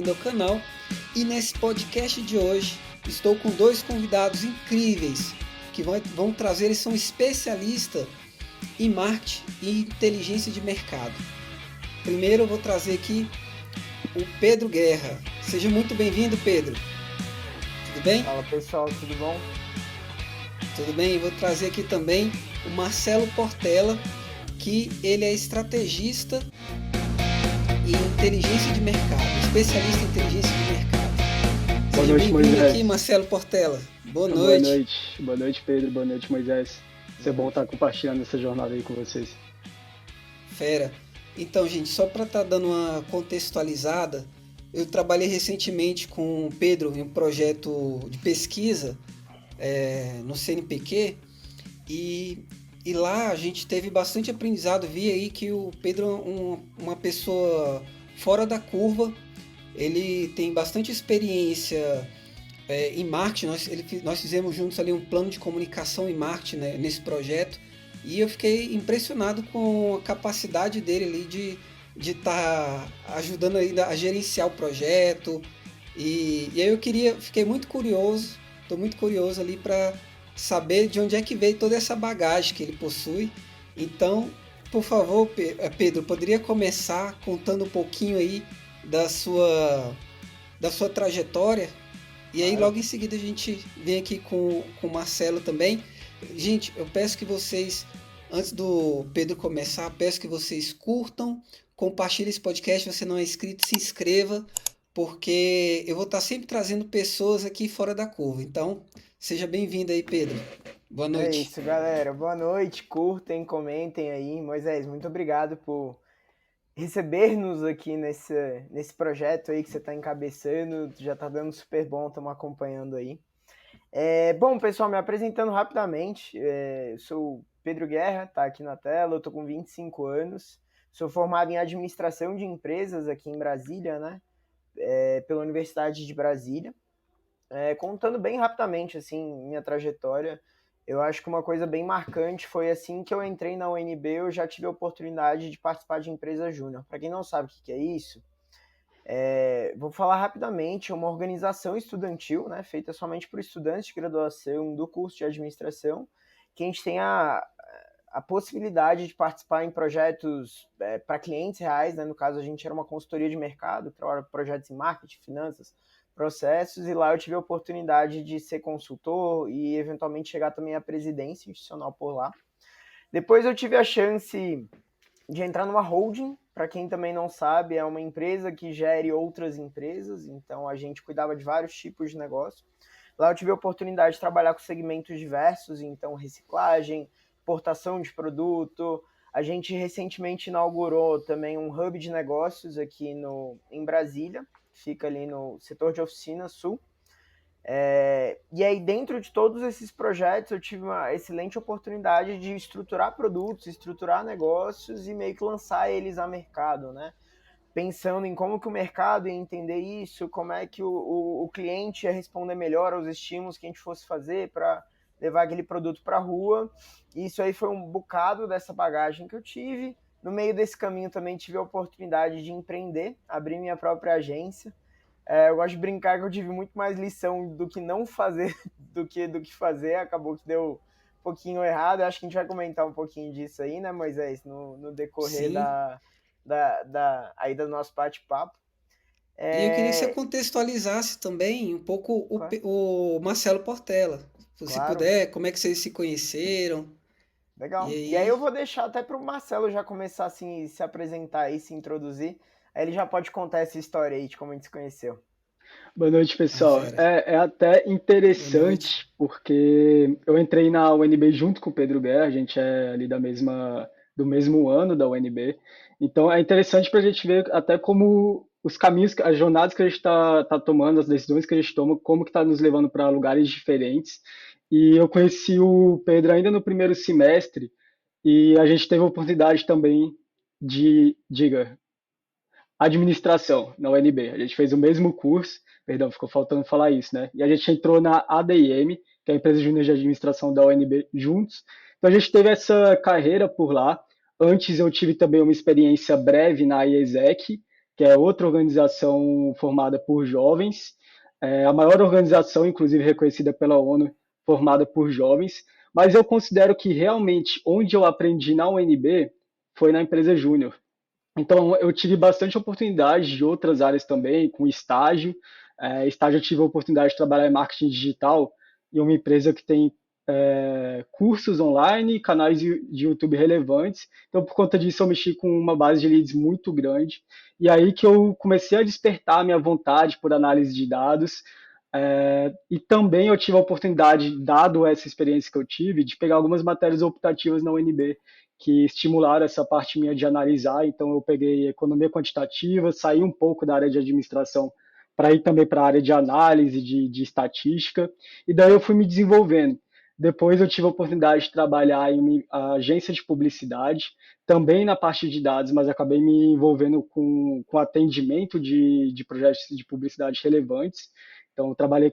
bem-vindo ao canal. E nesse podcast de hoje estou com dois convidados incríveis que vão trazer, eles são especialistas em marketing e inteligência de mercado. Primeiro eu vou trazer aqui o Pedro Guerra. Seja muito bem-vindo, Pedro. Tudo bem? Fala pessoal, tudo bom? Tudo bem? Eu vou trazer aqui também o Marcelo Portela, que ele é estrategista em inteligência de mercado, especialista em inteligência de mercado. Boa noite, bem-vindo aqui, Marcelo Portela. Boa noite. Boa noite, Pedro. Boa noite, Moisés. É bom estar compartilhando essa jornada aí com vocês. Fera. Então, gente, só para estar dando uma contextualizada, eu trabalhei recentemente com o Pedro em um projeto de pesquisa no CNPq e lá a gente teve bastante aprendizado. Vi aí que o Pedro é uma pessoa fora da curva, ele tem bastante experiência em marketing. Nós fizemos juntos ali um plano de comunicação e marketing, né, nesse projeto, e eu fiquei impressionado com a capacidade dele ali de estar ajudando aí a gerenciar o projeto, e aí fiquei muito curioso, estou muito curioso ali para saber de onde é que veio toda essa bagagem que ele possui. Então, por favor, Pedro, poderia começar contando um pouquinho aí da sua trajetória, e aí logo em seguida a gente vem aqui com o Marcelo também. Gente, eu peço que vocês, antes do Pedro começar, peço que vocês curtam, compartilhem esse podcast. Se você não é inscrito, se inscreva, porque eu vou estar sempre trazendo pessoas aqui fora da curva. Então, seja bem-vindo aí, Pedro. Boa noite. É isso, galera. Boa noite. Curtem, comentem aí. Moisés, muito obrigado por receber-nos aqui nesse projeto aí que você está encabeçando. Já está dando super bom, estamos acompanhando aí. Bom, pessoal, me apresentando rapidamente, eu sou Pedro Guerra, tá aqui na tela, eu tô com 25 anos, sou formado em administração de empresas aqui em Brasília, né, pela Universidade de Brasília. Contando bem rapidamente, assim, minha trajetória, eu acho que uma coisa bem marcante foi assim que eu entrei na UNB, eu já tive a oportunidade de participar de empresa júnior. Para quem não sabe o que é isso, vou falar rapidamente. É uma organização estudantil, né, feita somente por estudantes de graduação do curso de administração, que a gente tem a possibilidade de participar em projetos para clientes reais, né? No caso, a gente era uma consultoria de mercado, trabalha projetos em marketing, finanças, processos, e lá eu tive a oportunidade de ser consultor e eventualmente chegar também à presidência institucional por lá. Depois eu tive a chance de entrar numa holding. Para quem também não sabe, é uma empresa que gere outras empresas, então a gente cuidava de vários tipos de negócio. Lá eu tive a oportunidade de trabalhar com segmentos diversos, então reciclagem, importação de produto. A gente recentemente inaugurou também um hub de negócios aqui em Brasília, fica ali no setor de oficina sul. E aí, dentro de todos esses projetos, eu tive uma excelente oportunidade de estruturar produtos, estruturar negócios e meio que lançar eles a mercado, né? Pensando em como que o mercado ia entender isso, como é que o cliente ia responder melhor aos estímulos que a gente fosse fazer para levar aquele produto para a rua. E isso aí foi um bocado dessa bagagem que eu tive. No meio desse caminho também tive a oportunidade de empreender, abrir minha própria agência. Eu gosto de brincar que eu tive muito mais lição do que não fazer do que fazer. Acabou que deu um pouquinho errado. Eu acho que a gente vai comentar um pouquinho disso aí, né, Moisés, no decorrer aí do nosso bate-papo. E eu queria que você contextualizasse também um pouco o Marcelo Portela. Se puder, como é que vocês se conheceram? Legal. E aí eu vou deixar até para o Marcelo já começar assim, se apresentar e se introduzir. Aí ele já pode contar essa história aí de como a gente se conheceu. Boa noite, pessoal. É até interessante, porque eu entrei na UNB junto com o Pedro Guerra, a gente é ali do mesmo ano da UNB. Então é interessante para a gente ver até como os caminhos, as jornadas que a gente está tomando, as decisões que a gente toma, como que está nos levando para lugares diferentes. E eu conheci o Pedro ainda no primeiro semestre, e a gente teve a oportunidade também diga, administração na UNB. A gente fez o mesmo curso, perdão, ficou faltando falar isso, né? E a gente entrou na ADIM, que é a Empresa Júnior de Administração da UNB, juntos. Então a gente teve essa carreira por lá. Antes eu tive também uma experiência breve na IESEC, que é outra organização formada por jovens, a maior organização, inclusive reconhecida pela ONU, formada por jovens, mas eu considero que realmente onde eu aprendi na UNB foi na empresa Júnior. Então, eu tive bastante oportunidade de outras áreas também, com estágio. Estágio eu tive a oportunidade de trabalhar em marketing digital em uma empresa que tem cursos online, canais de YouTube relevantes. Então, por conta disso, eu mexi com uma base de leads muito grande. E aí que eu comecei a despertar a minha vontade por análise de dados. E também eu tive a oportunidade, dado essa experiência que eu tive, de pegar algumas matérias optativas na UNB, que estimularam essa parte minha de analisar. Então, eu peguei economia quantitativa, saí um pouco da área de administração para ir também para a área de análise, de estatística, e daí eu fui me desenvolvendo. Depois eu tive a oportunidade de trabalhar em uma agência de publicidade, também na parte de dados, mas acabei me envolvendo com atendimento de projetos de publicidade relevantes. Então, trabalhei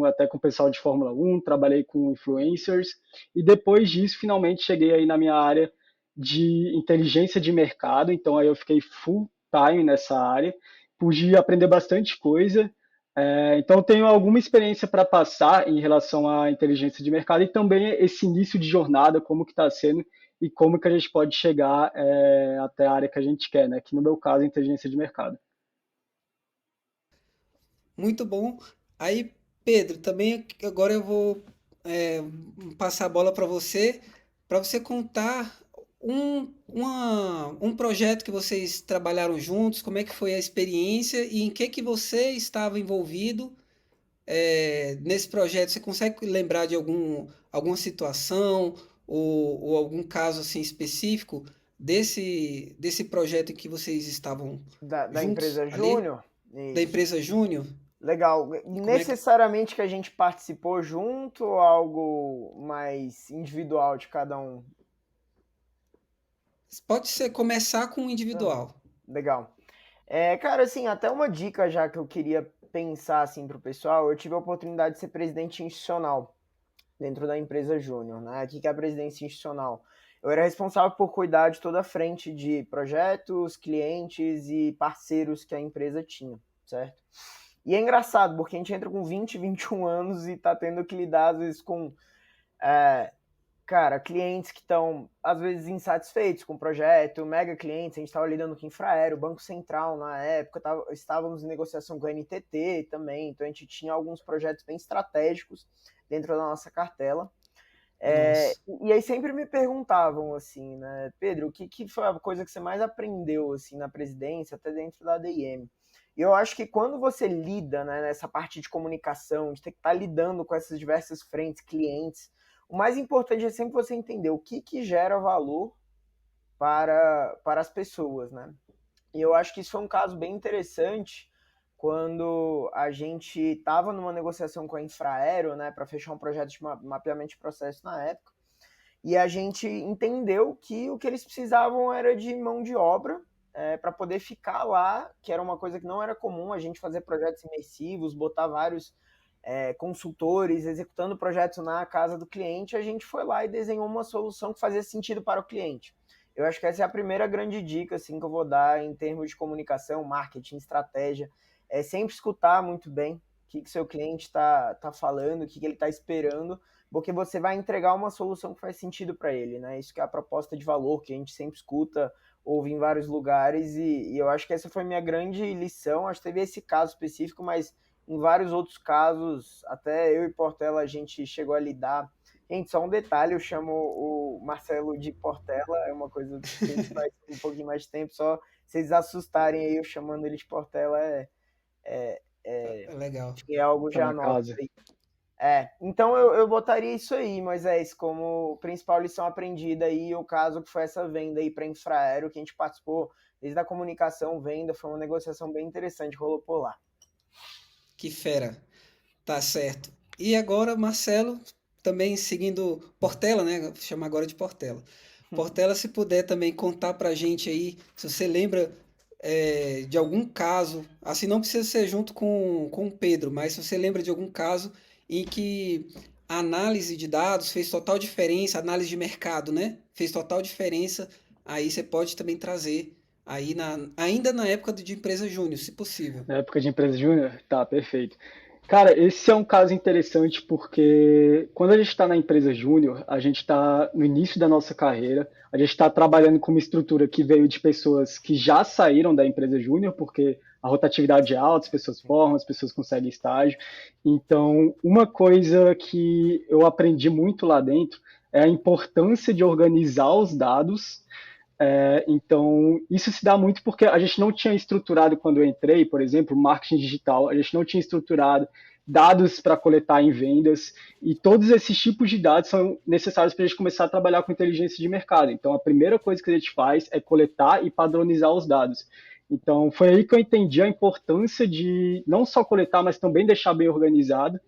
até com o pessoal de Fórmula 1, trabalhei com influencers, e depois disso, finalmente cheguei aí na minha área de inteligência de mercado. Então, aí eu fiquei full time nessa área, pude aprender bastante coisa. Então, eu tenho alguma experiência para passar em relação à inteligência de mercado e também esse início de jornada, como que está sendo e como que a gente pode chegar até a área que a gente quer, né? Que no meu caso, é inteligência de mercado. Muito bom. Aí, Pedro, também agora eu vou é, passar a bola para você contar um projeto que vocês trabalharam juntos, como é que foi a experiência e em que você estava envolvido nesse projeto. Você consegue lembrar de alguma situação ou algum caso assim específico desse projeto em que vocês estavam Da juntos empresa ali, Júnior? da Isso. empresa Júnior? Legal. Como é que Necessariamente que a gente participou junto ou algo mais individual de cada um? pode ser começar com o Aham. individual? Legal. Cara, assim, até uma dica já que eu queria pensar assim para o pessoal, eu tive a oportunidade de ser presidente institucional dentro da empresa Júnior, né? O que é a presidência institucional? Eu era responsável por cuidar de toda a frente de projetos, clientes e parceiros que a empresa tinha, certo? E é engraçado, porque a gente entra com 20, 21 anos e tá tendo que lidar, às vezes, com, é, cara, clientes que estão, às vezes, insatisfeitos com o projeto, mega clientes, a gente estava lidando com Infraero, Banco Central na época, estávamos em negociação com a NTT também, então a gente tinha alguns projetos bem estratégicos dentro da nossa cartela. Nossa. E aí sempre me perguntavam, assim, né, Pedro, o que foi a coisa que você mais aprendeu, assim, na presidência, até dentro da ADM? E eu acho que quando você lida, né, nessa parte de comunicação, de ter que estar lidando com essas diversas frentes, clientes, o mais importante é sempre você entender o que gera valor para as pessoas, né? E eu acho que isso foi um caso bem interessante quando a gente estava numa negociação com a Infraero, né, para fechar um projeto de mapeamento de processo na época, e a gente entendeu que o que eles precisavam era de mão de obra para poder ficar lá, que era uma coisa que não era comum a gente fazer projetos imersivos, botar vários consultores executando projetos na casa do cliente. A gente foi lá e desenhou uma solução que fazia sentido para o cliente. Eu acho que essa é a primeira grande dica assim, que eu vou dar em termos de comunicação, marketing, estratégia. É sempre escutar muito bem o que seu cliente está falando, o que ele está esperando, porque você vai entregar uma solução que faz sentido para ele, né? Isso que é a proposta de valor que a gente sempre escuta, ouve em vários lugares, e eu acho que essa foi minha grande lição. Acho que teve esse caso específico, mas em vários outros casos, até eu e Portela, a gente chegou a lidar. Gente, só um detalhe, eu chamo o Marcelo de Portela, é uma coisa que a gente faz um pouquinho mais de tempo, só vocês assustarem aí, eu chamando ele de Portela, é, É legal. acho que é algo Tá já na nosso casa. aí. Então eu botaria isso aí, Moisés, como principal lição aprendida aí, o caso que foi essa venda aí para Infraero, que a gente participou desde a comunicação, venda, foi uma negociação bem interessante, rolou por lá. Que fera. Tá certo. E agora, Marcelo, também seguindo Portela, né? Chama agora de Portela. Portela, se puder também contar pra gente aí, se você lembra de algum caso, assim não precisa ser junto com o Pedro, mas se você lembra de algum caso em que a análise de dados fez total diferença, análise de mercado, né? Fez total diferença, aí você pode também trazer aí ainda na época de empresa júnior, se possível. Na época de empresa júnior? Tá, perfeito. Cara, esse é um caso interessante porque quando a gente está na empresa júnior, a gente está no início da nossa carreira, a gente está trabalhando com uma estrutura que veio de pessoas que já saíram da empresa júnior, porque a rotatividade é alta, as pessoas formam, as pessoas conseguem estágio. Então, uma coisa que eu aprendi muito lá dentro é a importância de organizar os dados. Então, isso se dá muito porque a gente não tinha estruturado, quando eu entrei, por exemplo, marketing digital, a gente não tinha estruturado dados para coletar em vendas, e todos esses tipos de dados são necessários para a gente começar a trabalhar com inteligência de mercado. Então, a primeira coisa que a gente faz é coletar e padronizar os dados. Então, foi aí que eu entendi a importância de não só coletar, mas também deixar bem organizado.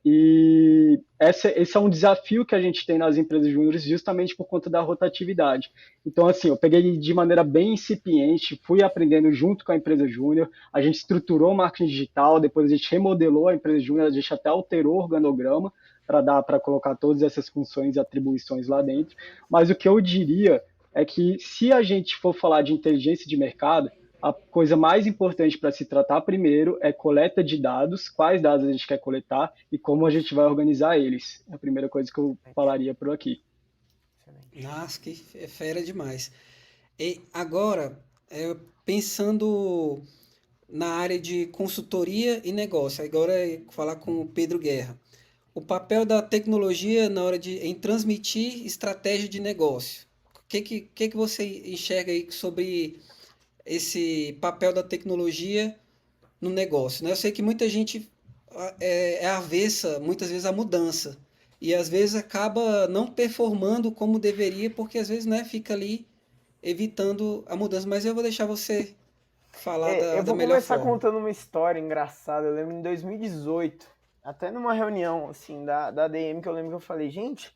E esse é um desafio que a gente tem nas empresas júniores justamente por conta da rotatividade. Então, assim, eu peguei de maneira bem incipiente, fui aprendendo junto com a empresa júnior, a gente estruturou o marketing digital, depois a gente remodelou a empresa júnior, a gente até alterou o organograma para dar para colocar todas essas funções e atribuições lá dentro. Mas o que eu diria é que se a gente for falar de inteligência de mercado, a coisa mais importante para se tratar primeiro é coleta de dados, quais dados a gente quer coletar e como a gente vai organizar eles. É a primeira coisa que eu falaria por aqui. Excelente. Nossa, que fera demais. E agora, pensando na área de consultoria e negócio, agora é falar com o Pedro Guerra. O papel da tecnologia na hora em transmitir estratégia de negócio. O que você enxerga aí sobre esse papel da tecnologia no negócio, né? Eu sei que muita gente é avessa, muitas vezes, à mudança. E às vezes acaba não performando como deveria, porque às vezes, né, fica ali evitando a mudança. Mas eu vou deixar você falar Eu da vou melhor começar forma. contando uma história engraçada. Eu lembro em 2018, até numa reunião assim da DM, que eu lembro que eu falei, gente,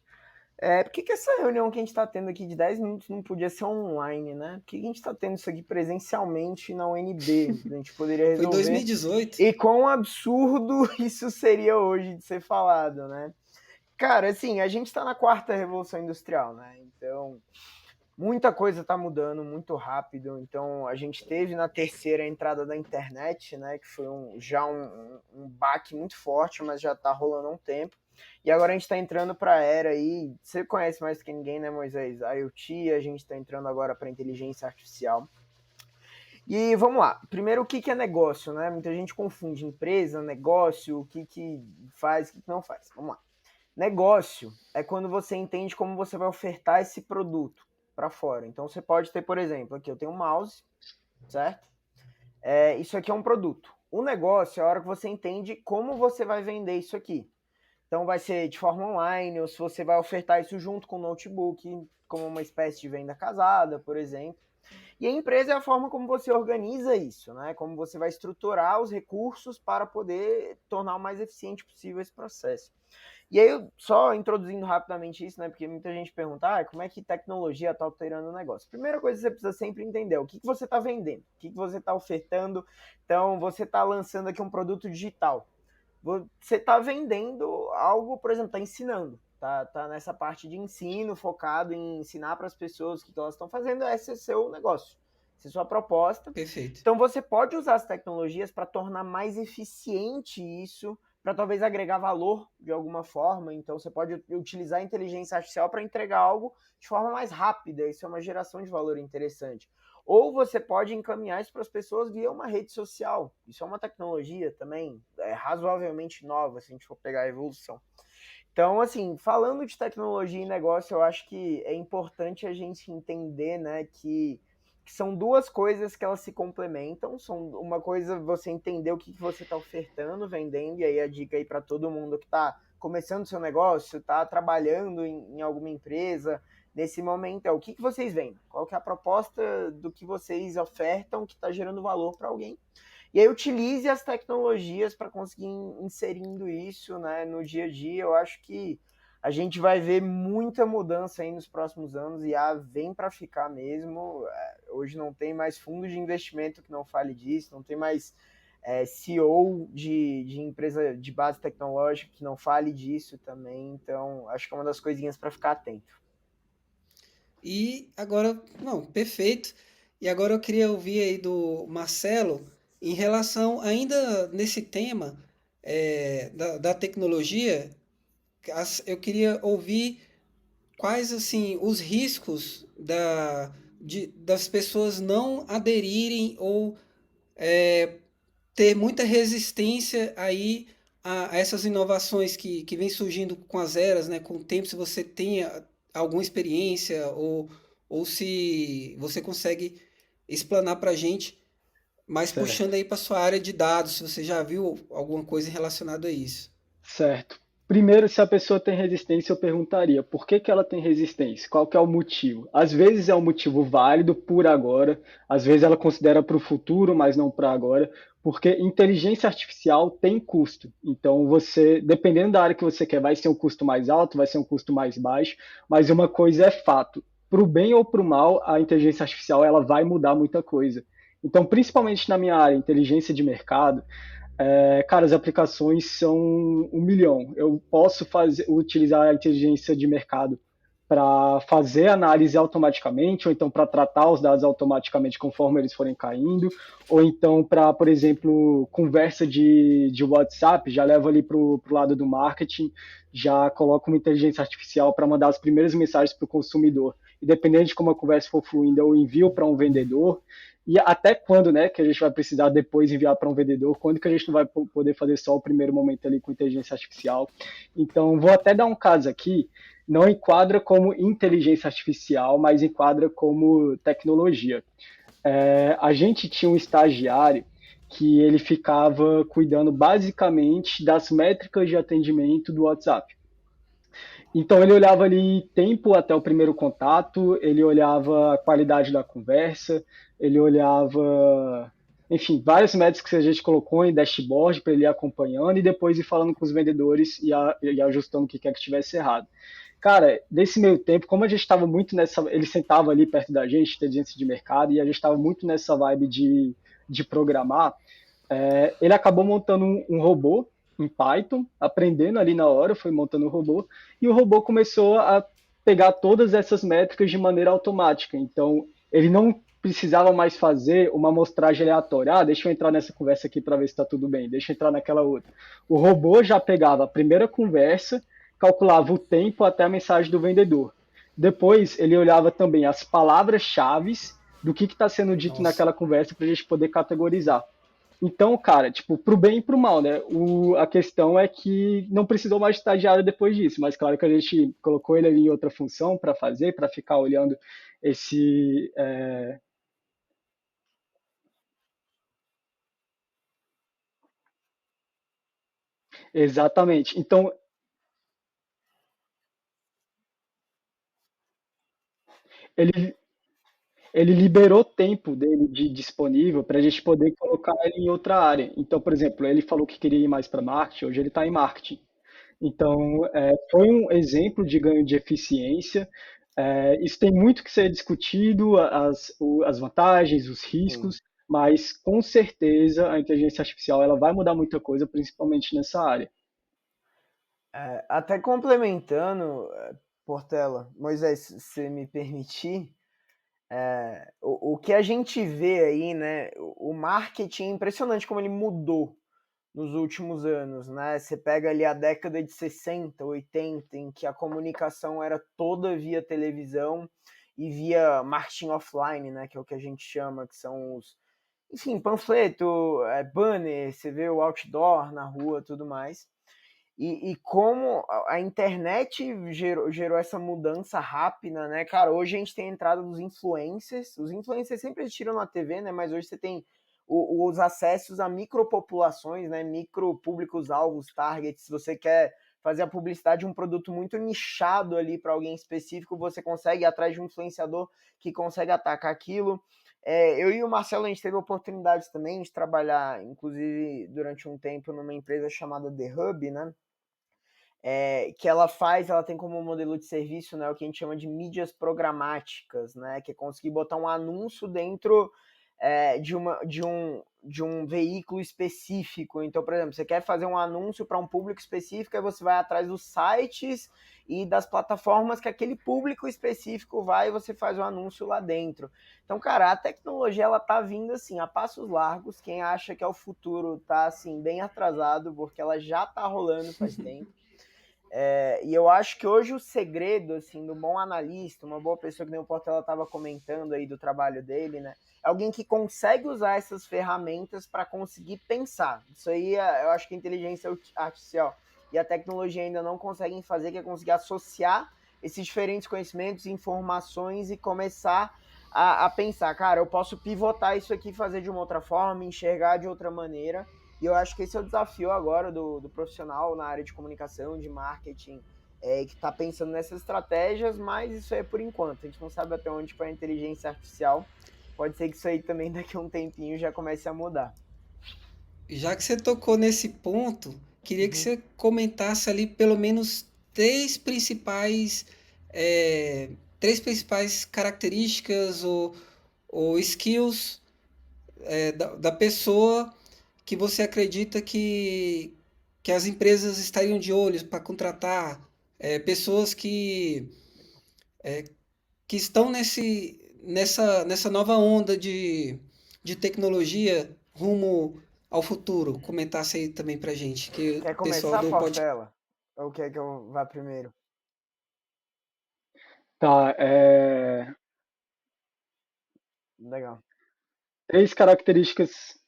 por que essa reunião que a gente está tendo aqui de 10 minutos não podia ser online, né? Por que a gente está tendo isso aqui presencialmente na UNB? A gente poderia Foi em resolver. 2018? E quão absurdo isso seria hoje de ser falado, né? Cara, assim, a gente está na quarta revolução industrial, né? Então, muita coisa está mudando muito rápido. Então, a gente teve na terceira a entrada da internet, né? Que foi um baque muito forte, mas já está rolando há um tempo. E agora a gente está entrando para a era aí. Você conhece mais do que ninguém, né, Moisés? IoT, a gente está entrando agora para inteligência artificial. E vamos lá. Primeiro, o que é negócio, né? Muita gente confunde empresa, negócio, o que faz, o que não faz. Vamos lá. Negócio é quando você entende como você vai ofertar esse produto para fora. Então você pode ter, por exemplo, aqui eu tenho um mouse, certo? Isso aqui é um produto. O negócio é a hora que você entende como você vai vender isso aqui. Então vai ser de forma online, ou se você vai ofertar isso junto com o notebook, como uma espécie de venda casada, por exemplo. E a empresa é a forma como você organiza isso, né? Como você vai estruturar os recursos para poder tornar o mais eficiente possível esse processo. E aí, só introduzindo rapidamente isso, né? Porque muita gente pergunta, como é que tecnologia está alterando o negócio? Primeira coisa que você precisa sempre entender, o que você está vendendo, o que você está ofertando. Então, você está lançando aqui um produto digital. Você está vendendo algo, por exemplo, está ensinando. Tá nessa parte de ensino, focado em ensinar para as pessoas o que elas estão fazendo. Esse é seu negócio, essa é a sua proposta. Perfeito. Então, você pode usar as tecnologias para tornar mais eficiente isso, para talvez agregar valor de alguma forma. Então, você pode utilizar a inteligência artificial para entregar algo de forma mais rápida. Isso é uma geração de valor interessante. Ou você pode encaminhar isso para as pessoas via uma rede social. Isso é uma tecnologia também razoavelmente nova, se a gente for pegar a evolução. Então, assim, falando de tecnologia e negócio, eu acho que é importante a gente entender, né, que são duas coisas que elas se complementam. São uma coisa você entender o que você está ofertando, vendendo, e aí a dica aí para todo mundo que está começando seu negócio, está trabalhando em alguma empresa, nesse momento é o que vocês vendem, qual que é a proposta do que vocês ofertam que está gerando valor para alguém. E aí utilize as tecnologias para conseguir inserindo isso, né, no dia a dia. Eu acho que a gente vai ver muita mudança aí nos próximos anos e vem para ficar mesmo. Hoje não tem mais fundo de investimento que não fale disso, não tem mais CEO de empresa de base tecnológica que não fale disso também. Então, acho que é uma das coisinhas para ficar atento. E agora, não, perfeito. E agora eu queria ouvir aí do Marcelo, em relação, ainda nesse tema da tecnologia, eu queria ouvir quais assim os riscos das pessoas não aderirem ou ter muita resistência aí a essas inovações que vem surgindo com as eras, né? Com o tempo, se você tem alguma experiência ou se você consegue explanar para a gente, mas puxando Certo. aí para sua área de dados, se você já viu alguma coisa relacionada a isso. Certo. Primeiro, se a pessoa tem resistência, eu perguntaria por que que ela tem resistência? Qual que é o motivo? Às vezes é um motivo válido por agora, às vezes ela considera para o futuro, mas não para agora, porque inteligência artificial tem custo. Então, você, dependendo da área que você quer, vai ser um custo mais alto, vai ser um custo mais baixo, mas uma coisa é fato, para o bem ou para o mal, a inteligência artificial ela vai mudar muita coisa. Então, principalmente na minha área, inteligência de mercado, cara, as aplicações são 1 milhão. Eu posso utilizar a inteligência de mercado para fazer análise automaticamente, ou então para tratar os dados automaticamente conforme eles forem caindo, ou então para, por exemplo, conversa de WhatsApp, já levo ali para o lado do marketing, já coloco uma inteligência artificial para mandar as primeiras mensagens para o consumidor. E dependendo de como a conversa for fluindo, eu envio para um vendedor, e até quando, né, que a gente vai precisar depois enviar para um vendedor, quando que a gente não vai poder fazer só o primeiro momento ali com inteligência artificial. Então, vou até dar um caso aqui, não enquadra como inteligência artificial, mas enquadra como tecnologia. A gente tinha um estagiário que ele ficava cuidando basicamente das métricas de atendimento do WhatsApp. Então ele olhava ali tempo até o primeiro contato, ele olhava a qualidade da conversa, ele olhava, enfim, vários métricos que a gente colocou em dashboard para ele ir acompanhando e depois ir falando com os vendedores e ajustando o que quer que tivesse errado. Cara, nesse meio tempo, como a gente estava muito nessa. Ele sentava ali perto da gente, inteligência de mercado, e a gente estava muito nessa vibe de programar, ele acabou montando um robô em Python, aprendendo ali na hora, foi montando o robô, e o robô começou a pegar todas essas métricas de maneira automática. Então, ele não precisava mais fazer uma amostragem aleatória. Ah, deixa eu entrar nessa conversa aqui para ver se está tudo bem, deixa eu entrar naquela outra. O robô já pegava a primeira conversa, calculava o tempo até a mensagem do vendedor. Depois, ele olhava também as palavras-chave do que está sendo dito Nossa. naquela conversa para a gente poder categorizar. Então, cara, tipo, pro bem e pro mal, né? A questão é que não precisou mais de estagiário depois disso, mas claro que a gente colocou ele ali em outra função para fazer, para ficar olhando esse. Exatamente. Então, ele, ele liberou tempo dele disponível para a gente poder colocar ele em outra área. Então, por exemplo, ele falou que queria ir mais para marketing, hoje ele está em marketing. Então, foi um exemplo de ganho de eficiência. Isso tem muito que ser discutido, as vantagens, os Sim. riscos, mas com certeza a inteligência artificial ela vai mudar muita coisa, principalmente nessa área. Até complementando, Portela, Moisés, se você me permitir, o que a gente vê aí, né? O marketing é impressionante como ele mudou nos últimos anos, né? Você pega ali a década de 60, 80, em que a comunicação era toda via televisão e via marketing offline, né? Que é o que a gente chama, que são os, enfim, panfleto, banner, você vê o outdoor na rua, tudo mais. E como a internet gerou essa mudança rápida, né? Cara, hoje a gente tem a entrada dos influencers. Os influencers sempre existiram na TV, né? Mas hoje você tem os acessos a micropopulações, né? Micro públicos-alvos, targets. Se você quer fazer a publicidade de um produto muito nichado ali para alguém específico, você consegue ir atrás de um influenciador que consegue atacar aquilo. Eu e o Marcelo, a gente teve oportunidades também de trabalhar, inclusive durante um tempo, numa empresa chamada The Hub, né? Que ela tem como modelo de serviço, né, o que a gente chama de mídias programáticas, né, que é conseguir botar um anúncio dentro de um de um veículo específico. Então, por exemplo, você quer fazer um anúncio para um público específico, aí você vai atrás dos sites e das plataformas que aquele público específico vai e você faz o anúncio lá dentro. Então, cara, a tecnologia ela tá vindo assim a passos largos. Quem acha que é o futuro tá assim bem atrasado, porque ela já tá rolando faz tempo. E eu acho que hoje o segredo assim do bom analista, uma boa pessoa que nem o Portela estava comentando aí do trabalho dele, né? É alguém que consegue usar essas ferramentas para conseguir pensar. Isso aí eu acho que a inteligência artificial e a tecnologia ainda não conseguem fazer, que é conseguir associar esses diferentes conhecimentos, informações e começar a pensar, cara, eu posso pivotar isso aqui, fazer de uma outra forma, enxergar de outra maneira. E eu acho que esse é o desafio agora do profissional na área de comunicação, de marketing, que está pensando nessas estratégias, mas isso é por enquanto. A gente não sabe até onde vai a inteligência artificial. Pode ser que isso aí também daqui a um tempinho já comece a mudar. Já que você tocou nesse ponto, queria que você comentasse ali pelo menos é, três principais características ou skills da pessoa que você acredita que as empresas estariam de olho para contratar pessoas que estão nessa nova onda de tecnologia rumo ao futuro. Comentasse aí também pra gente, que Quer o pessoal começar, do podcast. Portela? Ou quer que eu vá primeiro? Tá, Legal. três características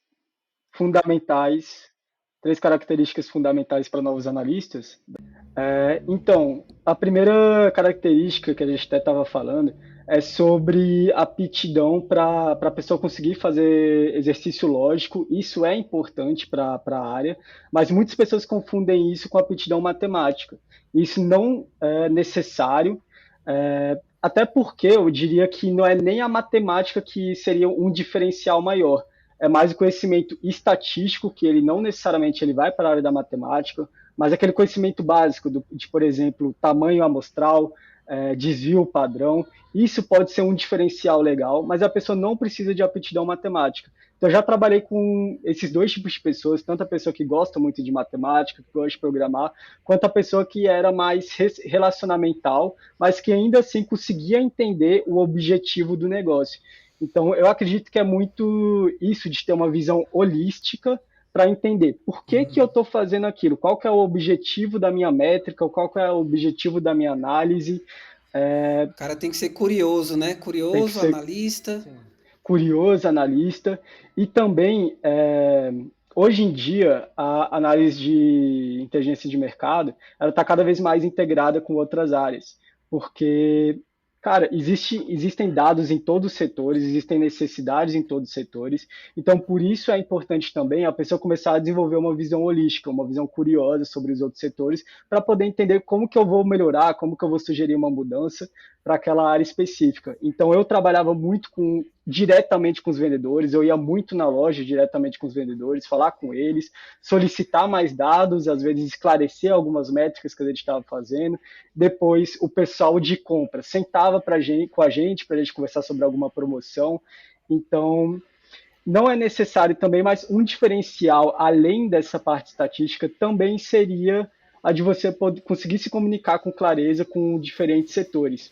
fundamentais, três características fundamentais para novos analistas. Então, a primeira característica que a gente até estava falando é sobre a aptidão para a pessoa conseguir fazer exercício lógico. Isso é importante para a área, mas muitas pessoas confundem isso com aptidão matemática. Isso não é necessário, até porque eu diria que não é nem a matemática que seria um diferencial maior. É mais o conhecimento estatístico, que ele não necessariamente ele vai para a área da matemática, mas aquele conhecimento básico de, por exemplo, tamanho amostral, desvio padrão, isso pode ser um diferencial legal, mas a pessoa não precisa de aptidão matemática. Então, eu já trabalhei com esses dois tipos de pessoas, tanto a pessoa que gosta muito de matemática, que gosta de programar, quanto a pessoa que era mais relacionamental, mas que ainda assim conseguia entender o objetivo do negócio. Então, eu acredito que é muito isso de ter uma visão holística para entender por que, que eu estou fazendo aquilo, qual que é o objetivo da minha métrica, qual que é o objetivo da minha análise. O cara tem que ser curioso, né? Tem que Curioso, ser analista. curioso, analista, e também, hoje em dia, a análise de inteligência de mercado, ela está cada vez mais integrada com outras áreas, porque, cara, existem dados em todos os setores, existem necessidades em todos os setores, então por isso é importante também a pessoa começar a desenvolver uma visão holística, uma visão curiosa sobre os outros setores, para poder entender como que eu vou melhorar, como que eu vou sugerir uma mudança para aquela área específica. Então eu trabalhava muito diretamente com os vendedores, eu ia muito na loja diretamente com os vendedores, falar com eles, solicitar mais dados, às vezes esclarecer algumas métricas que a gente estava fazendo. Depois o pessoal de compra sentava com a gente para a gente conversar sobre alguma promoção. Então não é necessário também, mas um diferencial além dessa parte estatística também seria a de você poder conseguir se comunicar com clareza com diferentes setores.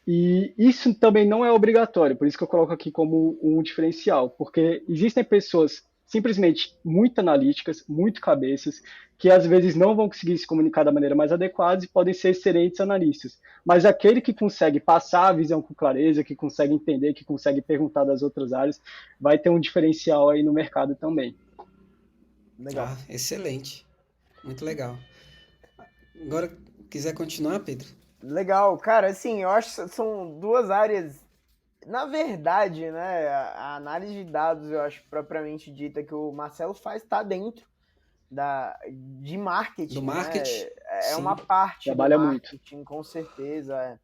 E isso também não é obrigatório, por isso que eu coloco aqui como um diferencial, porque existem pessoas simplesmente muito analíticas, muito cabeças, que às vezes não vão conseguir se comunicar da maneira mais adequada e podem ser excelentes analistas. Mas aquele que consegue passar a visão com clareza, que consegue entender, que consegue perguntar das outras áreas, vai ter um diferencial aí no mercado também. Legal. Ah, excelente. Muito legal. Agora, quiser continuar, Pedro? Legal. Cara, assim, eu acho que são duas áreas. Na verdade, né, a análise de dados, eu acho propriamente dita que o Marcelo faz está dentro de Do marketing, né? marketing? É uma Sim. parte do Trabalha muito. marketing, com certeza.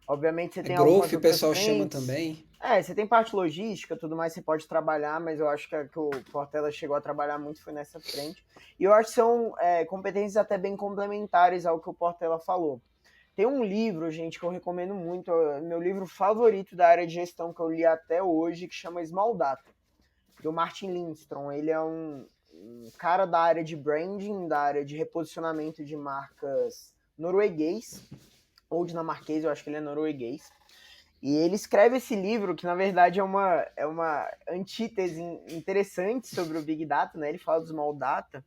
Obviamente você tem Growth, algumas o outras pessoal chama frentes. também. Você tem parte logística, tudo mais você pode trabalhar, mas eu acho que a que o Portela chegou a trabalhar muito foi nessa frente. E eu acho que são competências até bem complementares ao que o Portela falou. Tem um livro, gente, que eu recomendo muito, meu livro favorito da área de gestão que eu li até hoje, que chama Small Data. porque o Martin Lindstrom, ele é um cara da área de branding, da área de reposicionamento de marcas norueguês, ou dinamarquês, eu acho que ele é norueguês. E ele escreve esse livro, que na verdade é uma antítese interessante sobre o Big Data, né? Ele fala do Small Data,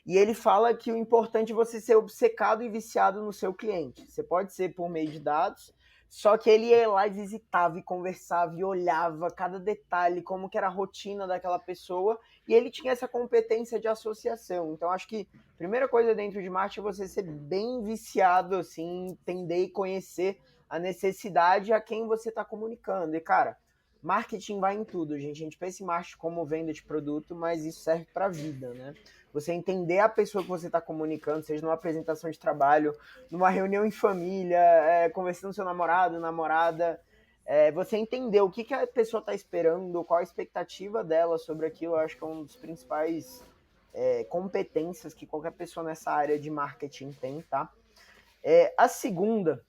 e ele fala que o importante é você ser obcecado e viciado no seu cliente. Você pode ser por meio de dados, só que ele ia lá e visitava, e conversava, e olhava cada detalhe, como que era a rotina daquela pessoa, e ele tinha essa competência de associação. Então, acho que a primeira coisa dentro de marketing é você ser bem viciado, assim, entender e conhecer a necessidade a quem você está comunicando. E, cara, marketing vai em tudo, gente. A gente pensa em marketing como venda de produto, mas isso serve para a vida, né? Você entender a pessoa que você está comunicando, seja numa apresentação de trabalho, numa reunião em família, conversando com seu namorado, namorada, você entender o que a pessoa está esperando, qual a expectativa dela sobre aquilo, eu acho que é um dos principais competências que qualquer pessoa nessa área de marketing tem, tá? A segunda,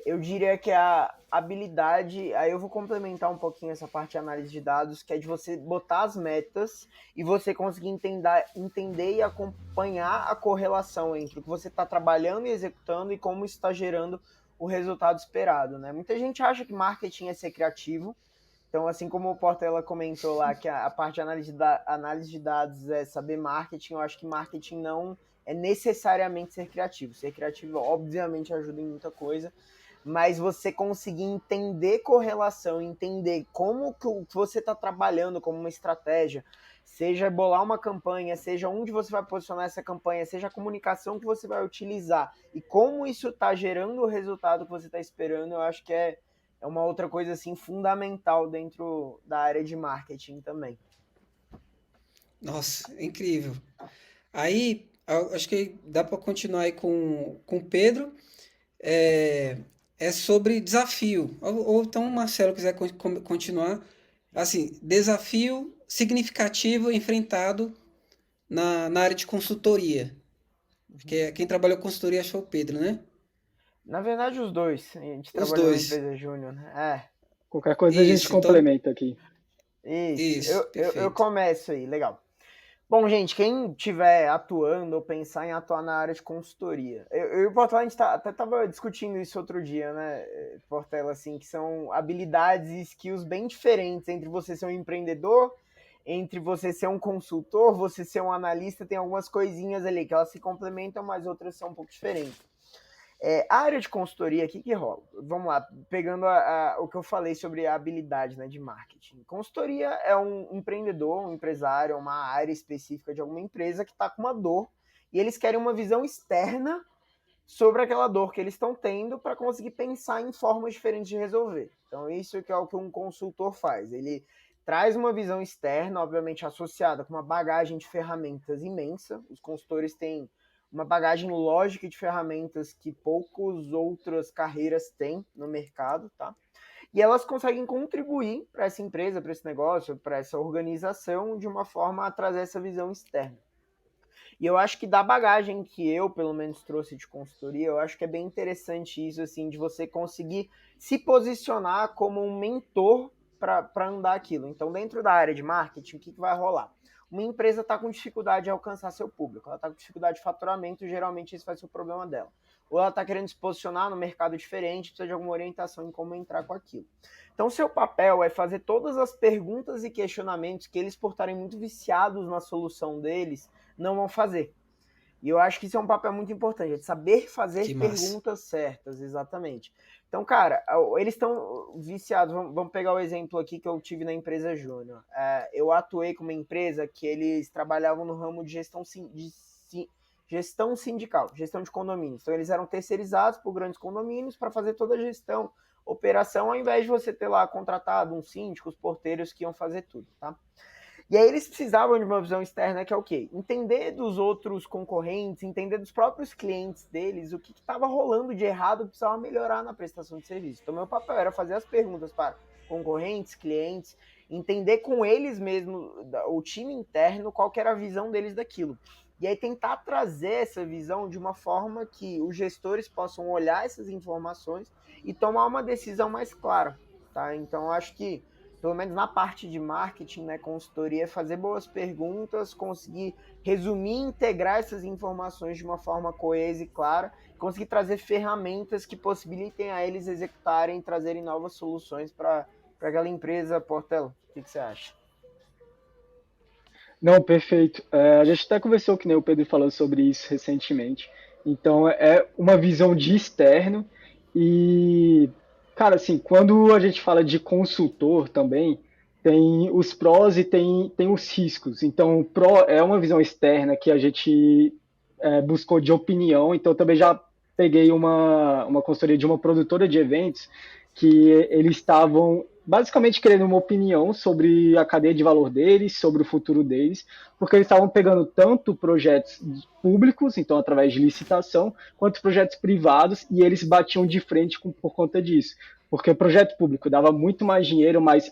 eu diria que a habilidade, aí eu vou complementar um pouquinho essa parte de análise de dados, que é de você botar as metas e você conseguir entender e acompanhar a correlação entre o que você está trabalhando e executando e como isso está gerando o resultado esperado, né? Muita gente acha que marketing é ser criativo, então assim como o Portela comentou lá, que a parte de análise de dados é saber marketing, eu acho que marketing não é necessariamente ser criativo. Ser criativo, obviamente, ajuda em muita coisa, mas você conseguir entender correlação, entender como que você está trabalhando como uma estratégia, seja bolar uma campanha, seja onde você vai posicionar essa campanha, seja a comunicação que você vai utilizar e como isso está gerando o resultado que você está esperando, eu acho que é uma outra coisa assim fundamental dentro da área de marketing também. Nossa, é incrível. Aí, acho que dá para continuar aí com o Pedro. É, é sobre desafio. Ou então o Marcelo quiser continuar. Assim, desafio significativo enfrentado na área de consultoria. Porque quem trabalhou com consultoria achou o Pedro, né? Na verdade, os dois. A gente Os trabalhou na dois. empresa Júnior, né? Qualquer coisa a gente Isso, então. complementa aqui. Isso. Isso, Eu perfeito. começo aí, legal. Bom, gente, quem estiver atuando ou pensar em atuar na área de consultoria, eu e o Portela, a gente até estava discutindo isso outro dia, né, Portela, assim, que são habilidades e skills bem diferentes entre você ser um empreendedor, entre você ser um consultor, você ser um analista, tem algumas coisinhas ali que elas se complementam, mas outras são um pouco diferentes. A área de consultoria, o que rola? Vamos lá, pegando o que eu falei sobre a habilidade, né, de marketing. Consultoria é um empreendedor, um empresário, uma área específica de alguma empresa que está com uma dor e eles querem uma visão externa sobre aquela dor que eles estão tendo para conseguir pensar em formas diferentes de resolver. Então, isso que é o que um consultor faz. Ele traz uma visão externa, obviamente associada com uma bagagem de ferramentas imensa. Os consultores têm uma bagagem lógica de ferramentas que poucas outras carreiras têm no mercado, tá? E elas conseguem contribuir para essa empresa, para esse negócio, para essa organização de uma forma a trazer essa visão externa. E eu acho que da bagagem que eu, pelo menos, trouxe de consultoria, eu acho que é bem interessante isso, assim, de você conseguir se posicionar como um mentor para andar aquilo. Então, dentro da área de marketing, o que vai rolar? Uma empresa está com dificuldade de alcançar seu público, ela está com dificuldade de faturamento, geralmente esse vai ser o problema dela. Ou ela está querendo se posicionar no mercado diferente, precisa de alguma orientação em como entrar com aquilo. Então, seu papel é fazer todas as perguntas e questionamentos que eles, por estarem muito viciados na solução deles, não vão fazer. E eu acho que isso é um papel muito importante, é de saber fazer perguntas certas, exatamente. Então, cara, eles estão viciados. Vamos pegar o exemplo aqui que eu tive na empresa Júnior. Eu atuei com uma empresa que eles trabalhavam no ramo de gestão sindical, gestão de condomínios. Então, eles eram terceirizados por grandes condomínios para fazer toda a gestão, operação, ao invés de você ter lá contratado um síndico, os porteiros que iam fazer tudo, tá? E aí eles precisavam de uma visão externa que é o quê? Entender dos outros concorrentes, entender dos próprios clientes deles, o que estava rolando de errado, precisava melhorar na prestação de serviço. Então, meu papel era fazer as perguntas para concorrentes, clientes, entender com eles mesmo, o time interno, qual que era a visão deles daquilo. E aí tentar trazer essa visão de uma forma que os gestores possam olhar essas informações e tomar uma decisão mais clara, tá? Então, acho que pelo menos na parte de marketing, né, consultoria, fazer boas perguntas, conseguir resumir e integrar essas informações de uma forma coesa e clara, conseguir trazer ferramentas que possibilitem a eles executarem e trazerem novas soluções para aquela empresa. Portela, o que você acha? Não, perfeito. A gente até conversou, que nem o Pedro falou sobre isso recentemente. Então, é uma visão de externo e, cara, assim, quando a gente fala de consultor também, tem os prós e tem os riscos. Então, o pró é uma visão externa que a gente buscou de opinião. Então, também já peguei uma consultoria de uma produtora de eventos que eles estavam basicamente querendo uma opinião sobre a cadeia de valor deles, sobre o futuro deles, porque eles estavam pegando tanto projetos públicos, então através de licitação, quanto projetos privados, e eles batiam de frente por conta disso. Porque o projeto público dava muito mais dinheiro, mas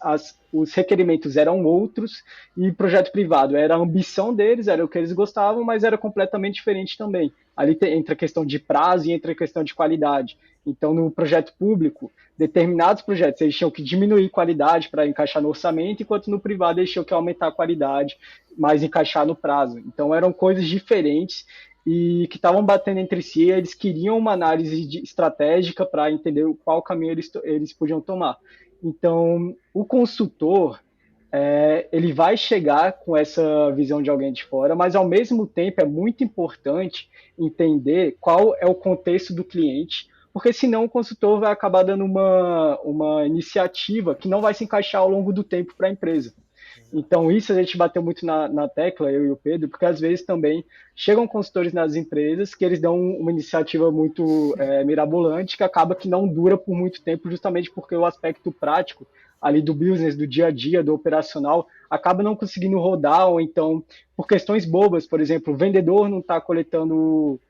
os requerimentos eram outros, e projeto privado era a ambição deles, era o que eles gostavam, mas era completamente diferente também. Ali entra a questão de prazo e entra a questão de qualidade. Então, no projeto público, determinados projetos eles tinham que diminuir qualidade para encaixar no orçamento, enquanto no privado eles tinham que aumentar a qualidade, mas encaixar no prazo. Então eram coisas diferentes e que estavam batendo entre si. Eles queriam uma análise estratégica para entender qual caminho eles podiam tomar. Então, o consultor ele vai chegar com essa visão de alguém de fora, mas ao mesmo tempo é muito importante entender qual é o contexto do cliente, porque senão o consultor vai acabar dando uma iniciativa que não vai se encaixar ao longo do tempo para a empresa. Então, isso a gente bateu muito na tecla, eu e o Pedro, porque às vezes também chegam consultores nas empresas que eles dão uma iniciativa muito mirabolante, que acaba que não dura por muito tempo, justamente porque o aspecto prático ali do business, do dia a dia, do operacional, acaba não conseguindo rodar, ou então, por questões bobas, por exemplo, o vendedor não está coletando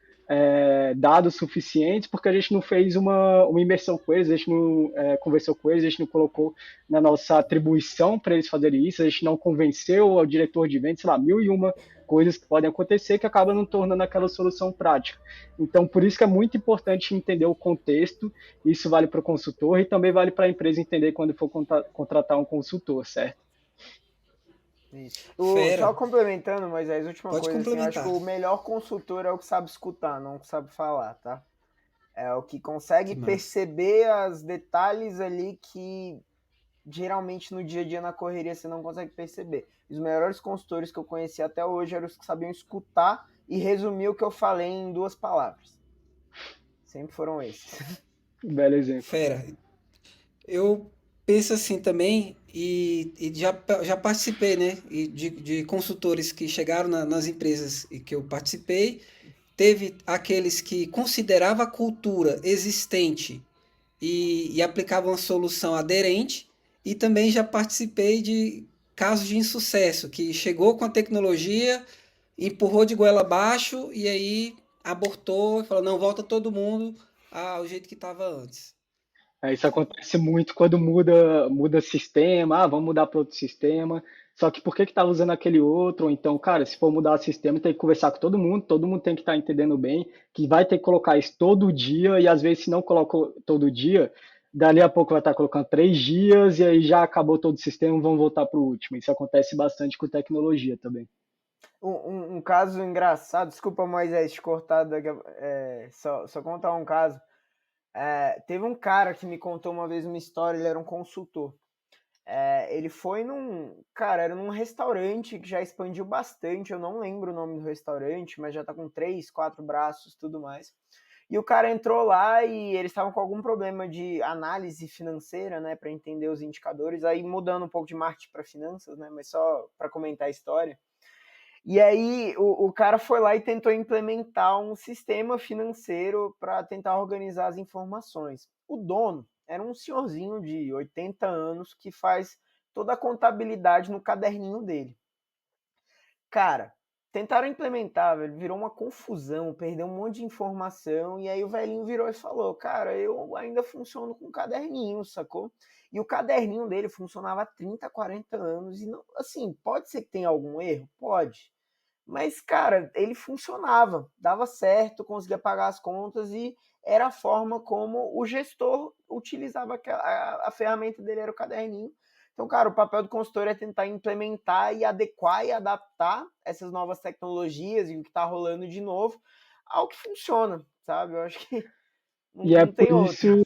dados suficientes porque a gente não fez uma imersão com eles, a gente não conversou com eles, a gente não colocou na nossa atribuição para eles fazerem isso, a gente não convenceu o diretor de vendas, sei lá, mil e uma coisas que podem acontecer que acabam não tornando aquela solução prática. Então, por isso que é muito importante entender o contexto, isso vale para o consultor e também vale para a empresa entender quando for contratar um consultor, certo? Isso. Só Fera, complementando, Moisés, última pode coisa, assim, eu acho que complementar. o melhor consultor é o que sabe escutar, não o que sabe falar, tá? É o que consegue Que massa. perceber os detalhes ali que geralmente no dia a dia na correria você não consegue perceber. Os melhores consultores que eu conheci até hoje eram os que sabiam escutar e resumir o que eu falei em 2 palavras. Sempre foram esses. Belo exemplo. Fera. Eu penso assim também e já participei, né? De consultores que chegaram nas empresas e que eu participei. Teve aqueles que consideravam a cultura existente e aplicavam a solução aderente. E também já participei de casos de insucesso, que chegou com a tecnologia, empurrou de goela abaixo e aí abortou e falou, não, volta todo mundo ao jeito que estava antes. Isso acontece muito quando muda sistema, vamos mudar para outro sistema. Só que por que está usando aquele outro? Ou então, cara, se for mudar o sistema, tem que conversar com todo mundo tem que estar entendendo bem, que vai ter que colocar isso todo dia, e às vezes, se não coloca todo dia, dali a pouco vai estar colocando 3 dias, e aí já acabou todo o sistema, vão voltar para o último. Isso acontece bastante com tecnologia também. Um caso engraçado, desculpa, Moisés, te cortar daqui, só contar um caso. Teve um cara que me contou uma vez uma história, ele era um consultor. Ele foi cara, era num restaurante que já expandiu bastante, eu não lembro o nome do restaurante, mas já tá com 3, 4 braços, tudo mais. E o cara entrou lá e eles estavam com algum problema de análise financeira, né, para entender os indicadores, aí mudando um pouco de marketing para finanças, né, mas só para comentar a história. E aí o cara foi lá e tentou implementar um sistema financeiro para tentar organizar as informações. O dono era um senhorzinho de 80 anos que faz toda a contabilidade no caderninho dele. Cara, tentaram implementar, velho, virou uma confusão, perdeu um monte de informação, e aí o velhinho virou e falou, cara, eu ainda funciono com caderninho, sacou? E o caderninho dele funcionava há 30, 40 anos, e não, assim, pode ser que tenha algum erro? Pode. Mas, cara, ele funcionava, dava certo, conseguia pagar as contas e era a forma como o gestor utilizava a ferramenta dele, era o caderninho. Então, cara, o papel do consultor é tentar implementar e adequar e adaptar essas novas tecnologias e o que está rolando de novo ao que funciona, sabe? Eu acho que E é não tem outro.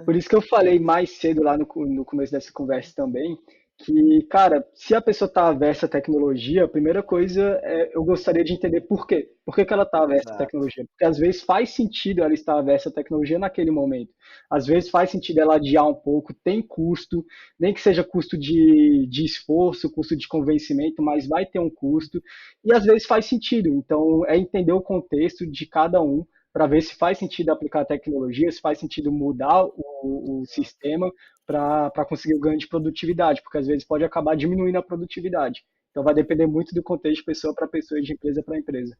por isso que eu falei mais cedo lá no começo dessa conversa também, que, cara, se a pessoa está aversa à tecnologia, a primeira coisa é eu gostaria de entender por quê. Por que que ela está aversa à Exato. tecnologia? Porque às vezes faz sentido ela estar aversa à tecnologia naquele momento. Às vezes faz sentido ela adiar um pouco, tem custo, nem que seja custo de esforço, custo de convencimento, mas vai ter um custo. E às vezes faz sentido. Então, é entender o contexto de cada um para ver se faz sentido aplicar a tecnologia, se faz sentido mudar o sistema para conseguir o ganho de produtividade, porque às vezes pode acabar diminuindo a produtividade. Então vai depender muito do contexto de pessoa para pessoa e de empresa para empresa.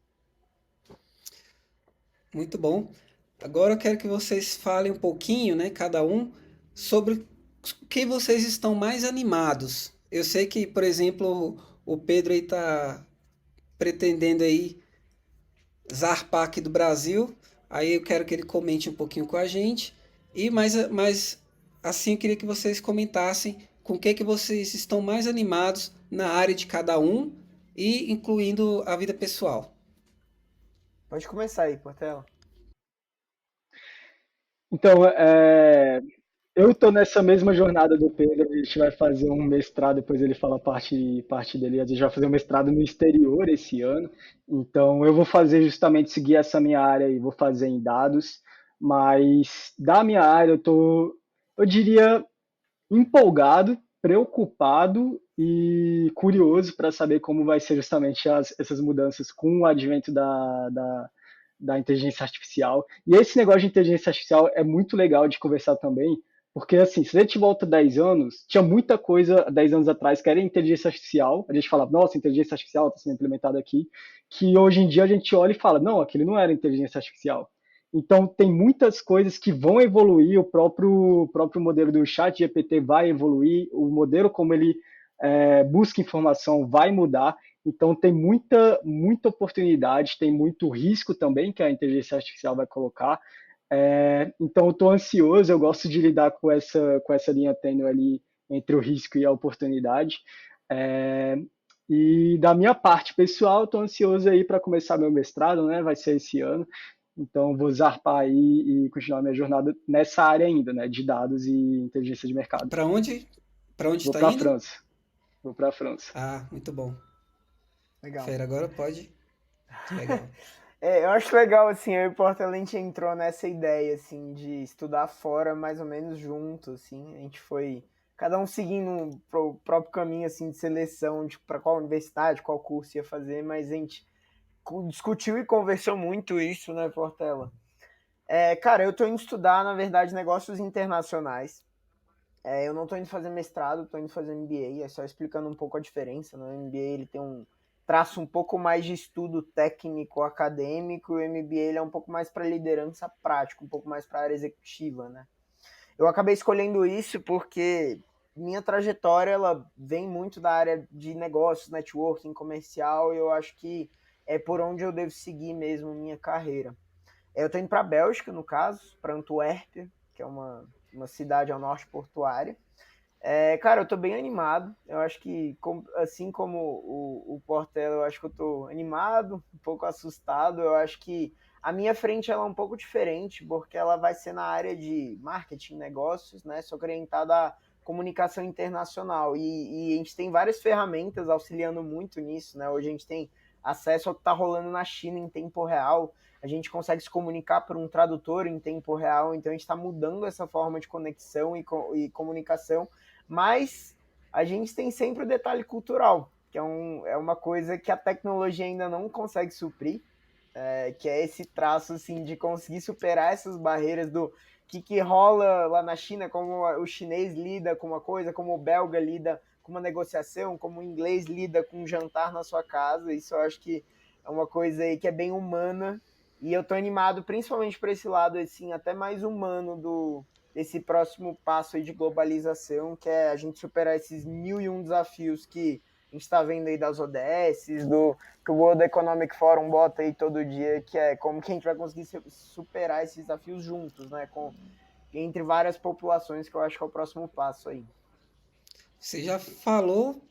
Muito bom. Agora eu quero que vocês falem um pouquinho, né, cada um, sobre o que vocês estão mais animados. Eu sei que, por exemplo, o Pedro aí está pretendendo aí zarpar aqui do Brasil. Aí eu quero que ele comente um pouquinho com a gente. E mais assim eu queria que vocês comentassem com o que vocês estão mais animados na área de cada um e incluindo a vida pessoal. Pode começar aí, Portela. Então, eu estou nessa mesma jornada do Pedro, a gente vai fazer um mestrado, depois ele fala parte dele, a gente vai fazer um mestrado no exterior esse ano, então eu vou fazer justamente seguir essa minha área e vou fazer em dados, mas da minha área eu diria, empolgado, preocupado e curioso para saber como vai ser justamente essas mudanças com o advento da inteligência artificial. E esse negócio de inteligência artificial é muito legal de conversar também, porque assim, se a gente volta 10 anos, tinha muita coisa 10 anos atrás que era inteligência artificial, a gente falava, nossa, inteligência artificial está sendo implementada aqui, que hoje em dia a gente olha e fala, não, aquilo não era inteligência artificial. Então, tem muitas coisas que vão evoluir, o próprio modelo do chat GPT vai evoluir, o modelo como ele busca informação vai mudar, então tem muita oportunidade, tem muito risco também que a inteligência artificial vai colocar. Então, eu estou ansioso, eu gosto de lidar com essa linha tênue ali entre o risco e a oportunidade. É, e da minha parte pessoal, estou ansioso aí para começar meu mestrado, né? Vai ser esse ano. Então, vou zarpar aí e continuar minha jornada nessa área ainda, né, de dados e inteligência de mercado. Para onde? Para onde Vou está para a indo? França. Vou para a França. Ah, muito bom. Legal. Fera, agora pode. Legal. Eu acho legal, assim, eu e o Portela, a gente entrou nessa ideia, assim, de estudar fora mais ou menos junto, assim, a gente foi, cada um seguindo o próprio caminho, assim, de seleção, de para qual universidade, qual curso ia fazer, mas a gente discutiu e conversou muito isso, né, Portela? Cara, eu tô indo estudar, na verdade, negócios internacionais. Eu não tô indo fazer mestrado, tô indo fazer MBA, é só explicando um pouco a diferença, né? O MBA, ele tem um traço um pouco mais de estudo técnico, acadêmico, e o MBA ele é um pouco mais para liderança prática, um pouco mais para área executiva, né? Eu acabei escolhendo isso porque minha trajetória ela vem muito da área de negócios, networking, comercial, e eu acho que é por onde eu devo seguir mesmo minha carreira. Eu tô indo para a Bélgica, no caso, para Antuérpia, que é uma cidade ao norte portuária. Cara, eu tô bem animado. Eu acho que, assim como o Portela, eu acho que eu tô animado, um pouco assustado. Eu acho que a minha frente ela é um pouco diferente, porque ela vai ser na área de marketing, negócios, né? Só que orientada à comunicação internacional. E a gente tem várias ferramentas auxiliando muito nisso, né? Hoje a gente tem acesso ao que está rolando na China em tempo real. A gente consegue se comunicar por um tradutor em tempo real. Então a gente está mudando essa forma de conexão e comunicação, mas a gente tem sempre o detalhe cultural, que é uma coisa que a tecnologia ainda não consegue suprir, que é esse traço assim, de conseguir superar essas barreiras do que rola lá na China, como o chinês lida com uma coisa, como o belga lida com uma negociação, como o inglês lida com um jantar na sua casa. Isso eu acho que é uma coisa aí que é bem humana, e eu tô animado principalmente por esse lado assim, até mais humano desse próximo passo aí de globalização, que é a gente superar esses 1001 desafios que a gente está vendo aí das ODSs, que o World Economic Forum bota aí todo dia, que é como que a gente vai conseguir superar esses desafios juntos, né? Entre várias populações, que eu acho que é o próximo passo aí. Você já falou,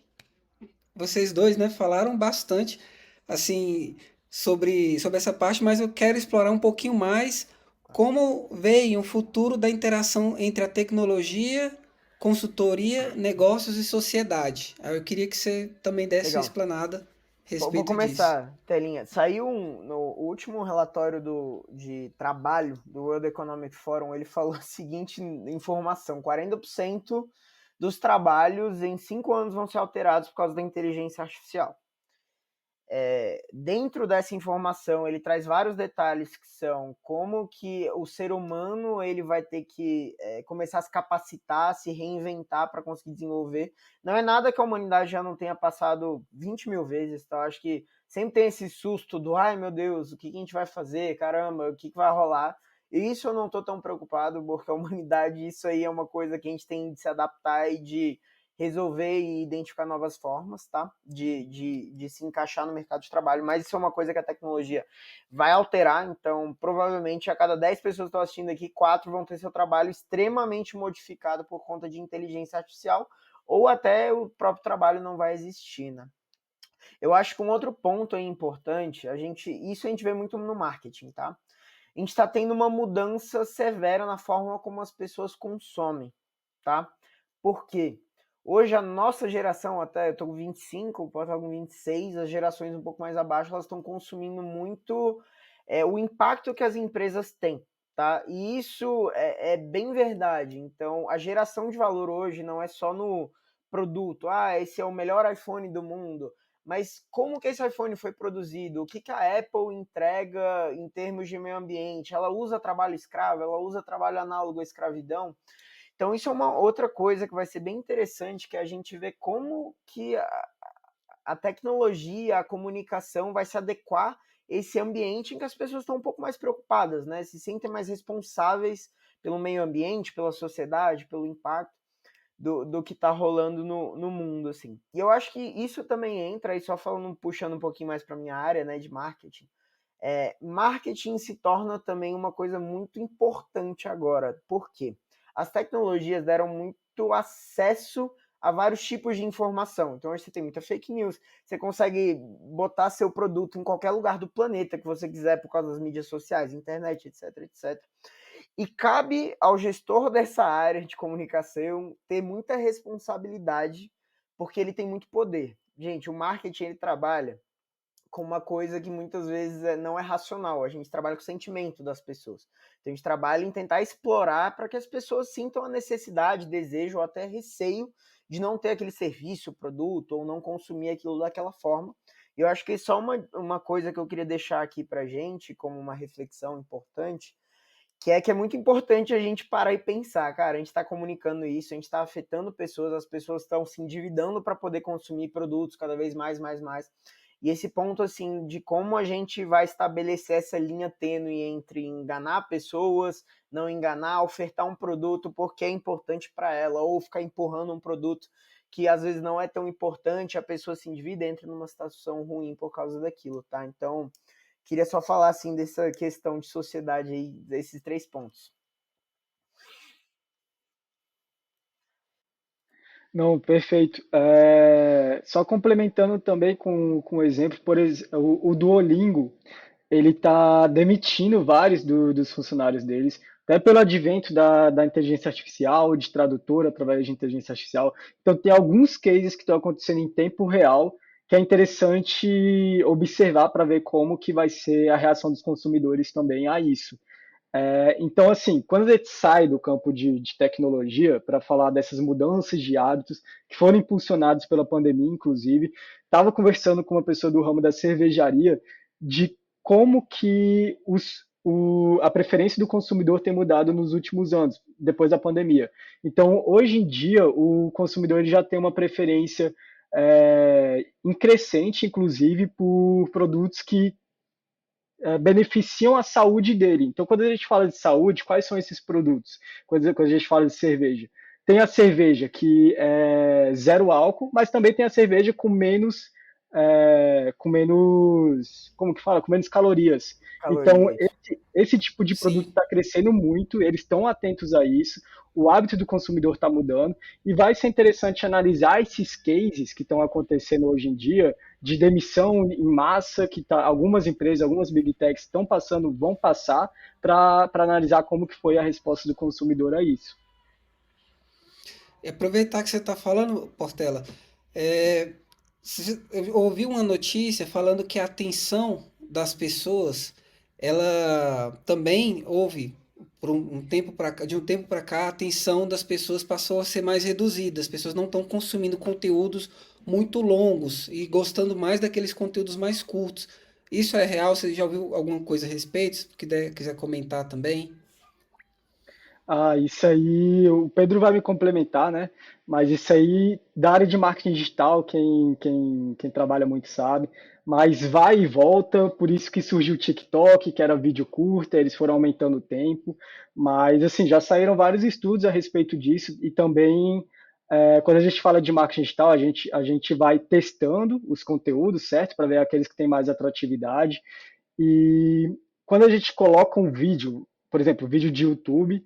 vocês dois, né, falaram bastante, assim, sobre essa parte, mas eu quero explorar um pouquinho mais como veio o futuro da interação entre a tecnologia, consultoria, negócios e sociedade. Aí eu queria que você também desse uma Legal. explanada a Vou respeito disso. começar, Telinha. Saiu no último relatório de trabalho do World Economic Forum, ele falou a seguinte informação: 40% dos trabalhos em 5 anos vão ser alterados por causa da inteligência artificial. Dentro dessa informação, ele traz vários detalhes que são como que o ser humano ele vai ter que começar a se capacitar, se reinventar para conseguir desenvolver. Não é nada que a humanidade já não tenha passado 20 mil vezes, tá? Acho que sempre tem esse susto do, ai meu Deus, o que a gente vai fazer? Caramba, o que vai rolar? E isso eu não estou tão preocupado, porque a humanidade, isso aí é uma coisa que a gente tem de se adaptar e de resolver e identificar novas formas, tá? De se encaixar no mercado de trabalho, mas isso é uma coisa que a tecnologia vai alterar, então provavelmente a cada 10 pessoas que estão assistindo aqui, 4 vão ter seu trabalho extremamente modificado por conta de inteligência artificial, ou até o próprio trabalho não vai existir, né? Eu acho que um outro ponto aí importante, isso a gente vê muito no marketing, tá? A gente está tendo uma mudança severa na forma como as pessoas consomem, tá? Por quê? Hoje a nossa geração, até eu tô com 25, pode estar com 26, as gerações um pouco mais abaixo, elas estão consumindo muito o impacto que as empresas têm, tá? E isso é bem verdade. Então, a geração de valor hoje não é só no produto, esse é o melhor iPhone do mundo, mas como que esse iPhone foi produzido? O que a Apple entrega em termos de meio ambiente? Ela usa trabalho escravo? Ela usa trabalho análogo à escravidão? Então isso é uma outra coisa que vai ser bem interessante, que a gente vê como que a tecnologia, a comunicação vai se adequar a esse ambiente em que as pessoas estão um pouco mais preocupadas, né? Se sentem mais responsáveis pelo meio ambiente, pela sociedade, pelo impacto do que está rolando no mundo, assim. E eu acho que isso também entra, aí só falando, puxando um pouquinho mais para minha área, né, de marketing, marketing se torna também uma coisa muito importante agora. Por quê? As tecnologias deram muito acesso a vários tipos de informação. Então, hoje você tem muita fake news, você consegue botar seu produto em qualquer lugar do planeta que você quiser por causa das mídias sociais, internet, etc, etc. E cabe ao gestor dessa área de comunicação ter muita responsabilidade, porque ele tem muito poder. Gente, o marketing ele trabalha com uma coisa que muitas vezes não é racional. A gente trabalha com o sentimento das pessoas. Então a gente trabalha em tentar explorar para que as pessoas sintam a necessidade, desejo ou até receio de não ter aquele serviço, produto ou não consumir aquilo daquela forma. E eu acho que só uma coisa que eu queria deixar aqui para gente como uma reflexão importante, que é muito importante a gente parar e pensar, cara, a gente está comunicando isso, a gente está afetando pessoas, as pessoas estão se endividando para poder consumir produtos cada vez mais, mais, mais. E esse ponto, assim, de como a gente vai estabelecer essa linha tênue entre enganar pessoas, não enganar, ofertar um produto porque é importante para ela, ou ficar empurrando um produto que às vezes não é tão importante, a pessoa se endivida, entra numa situação ruim por causa daquilo, tá? Então, queria só falar assim dessa questão de sociedade aí, desses 3 pontos. Não, perfeito. Só complementando também com o exemplo, por exemplo, o Duolingo, ele está demitindo vários dos funcionários deles, até pelo advento da inteligência artificial, de tradutor através de inteligência artificial. Então, tem alguns cases que estão acontecendo em tempo real, que é interessante observar para ver como que vai ser a reação dos consumidores também a isso. Então, assim, quando a gente sai do campo de tecnologia para falar dessas mudanças de hábitos que foram impulsionados pela pandemia, inclusive, estava conversando com uma pessoa do ramo da cervejaria de como que a preferência do consumidor tem mudado nos últimos anos, depois da pandemia. Então, hoje em dia, o consumidor já tem uma preferência em crescente, inclusive, por produtos que beneficiam a saúde dele. Então, quando a gente fala de saúde, quais são esses produtos? Quando a gente fala de cerveja. Tem a cerveja que é zero álcool, mas também tem a cerveja com menos com menos, como que fala? Com menos calorias. Então, Calorias. esse tipo de produto Sim. está crescendo muito, eles estão atentos a isso, o hábito do consumidor está mudando, e vai ser interessante analisar esses cases que estão acontecendo hoje em dia, de demissão em massa, que algumas empresas, algumas big techs estão passando, vão passar, para analisar como que foi a resposta do consumidor a isso. E aproveitar que você está falando, Portela, é, eu ouvi uma notícia falando que a atenção das pessoas, ela também houve por um tempo de um tempo para cá, a atenção das pessoas passou a ser mais reduzida. As pessoas não estão consumindo conteúdos muito longos e gostando mais daqueles conteúdos mais curtos. Isso é real? Você já ouviu alguma coisa a respeito? Se quiser comentar também. Ah, isso aí, o Pedro vai me complementar, né? Mas isso aí, da área de marketing digital, quem trabalha muito sabe. Mas vai e volta, por isso que surgiu o TikTok, que era vídeo curto, eles foram aumentando o tempo. Mas, assim, já saíram vários estudos a respeito disso. E também, quando a gente fala de marketing digital, a gente vai testando os conteúdos, certo? Para ver aqueles que têm mais atratividade. E quando a gente coloca um vídeo, por exemplo, vídeo de YouTube,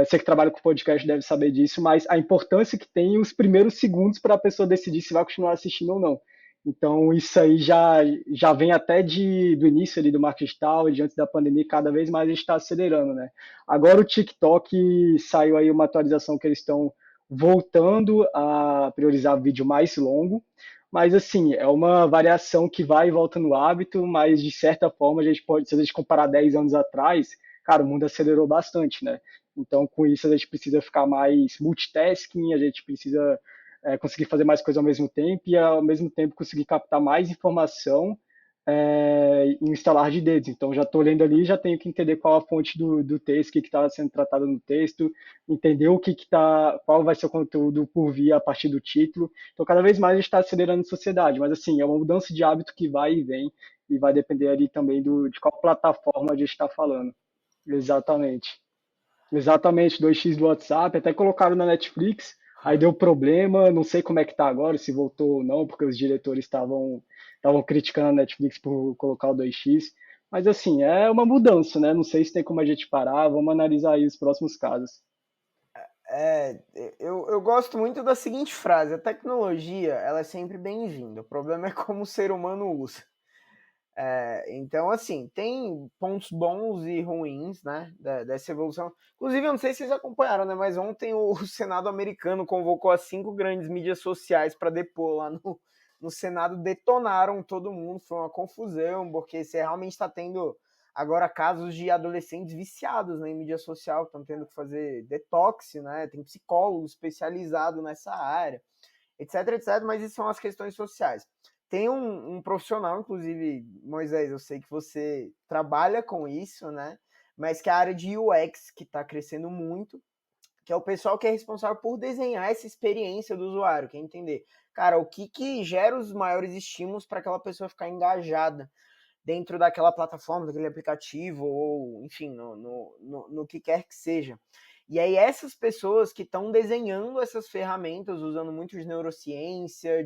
você que trabalha com podcast deve saber disso, mas a importância que tem os primeiros segundos para a pessoa decidir se vai continuar assistindo ou não. Então, isso aí já vem até do início ali do marketing digital, e antes da pandemia, cada vez mais a gente está acelerando, né? Agora o TikTok saiu aí uma atualização que eles estão voltando a priorizar vídeo mais longo, mas assim, é uma variação que vai e volta no hábito, mas de certa forma a gente pode, se a gente comparar 10 anos atrás, cara, o mundo acelerou bastante, né? Então, com isso, a gente precisa ficar mais multitasking, a gente precisa conseguir fazer mais coisas ao mesmo tempo e, ao mesmo tempo, conseguir captar mais informação em um estalar de dedos. Então, já estou lendo ali, já tenho que entender qual a fonte do texto, o que está sendo tratado no texto, entender qual vai ser o conteúdo por vir a partir do título. Então, cada vez mais a gente está acelerando a sociedade, mas assim, é uma mudança de hábito que vai e vem e vai depender ali também de qual plataforma a gente está falando. Exatamente. Exatamente, 2x do WhatsApp, até colocaram na Netflix, aí deu problema, não sei como é que tá agora, se voltou ou não, porque os diretores estavam criticando a Netflix por colocar o 2x. Mas assim, é uma mudança, né? Não sei se tem como a gente parar, vamos analisar aí os próximos casos. É, eu gosto muito da seguinte frase: a tecnologia ela é sempre bem-vinda, o problema é como o ser humano usa. Então, assim, tem pontos bons e ruins, né, dessa evolução. Inclusive, eu não sei se vocês acompanharam, né, mas ontem o Senado americano convocou as 5 grandes mídias sociais para depor lá no Senado, detonaram todo mundo, foi uma confusão, porque você realmente está tendo agora casos de adolescentes viciados, né, em mídia social, estão tendo que fazer detox, né, tem psicólogo especializado nessa área, etc, etc, mas isso são as questões sociais. Tem um profissional, inclusive, Moisés, eu sei que você trabalha com isso, né? Mas que é a área de UX, que está crescendo muito, que é o pessoal que é responsável por desenhar essa experiência do usuário, quer entender, cara, o que gera os maiores estímulos para aquela pessoa ficar engajada dentro daquela plataforma, daquele aplicativo, ou enfim, no que quer que seja. E aí essas pessoas que estão desenhando essas ferramentas, usando muito de neurociência,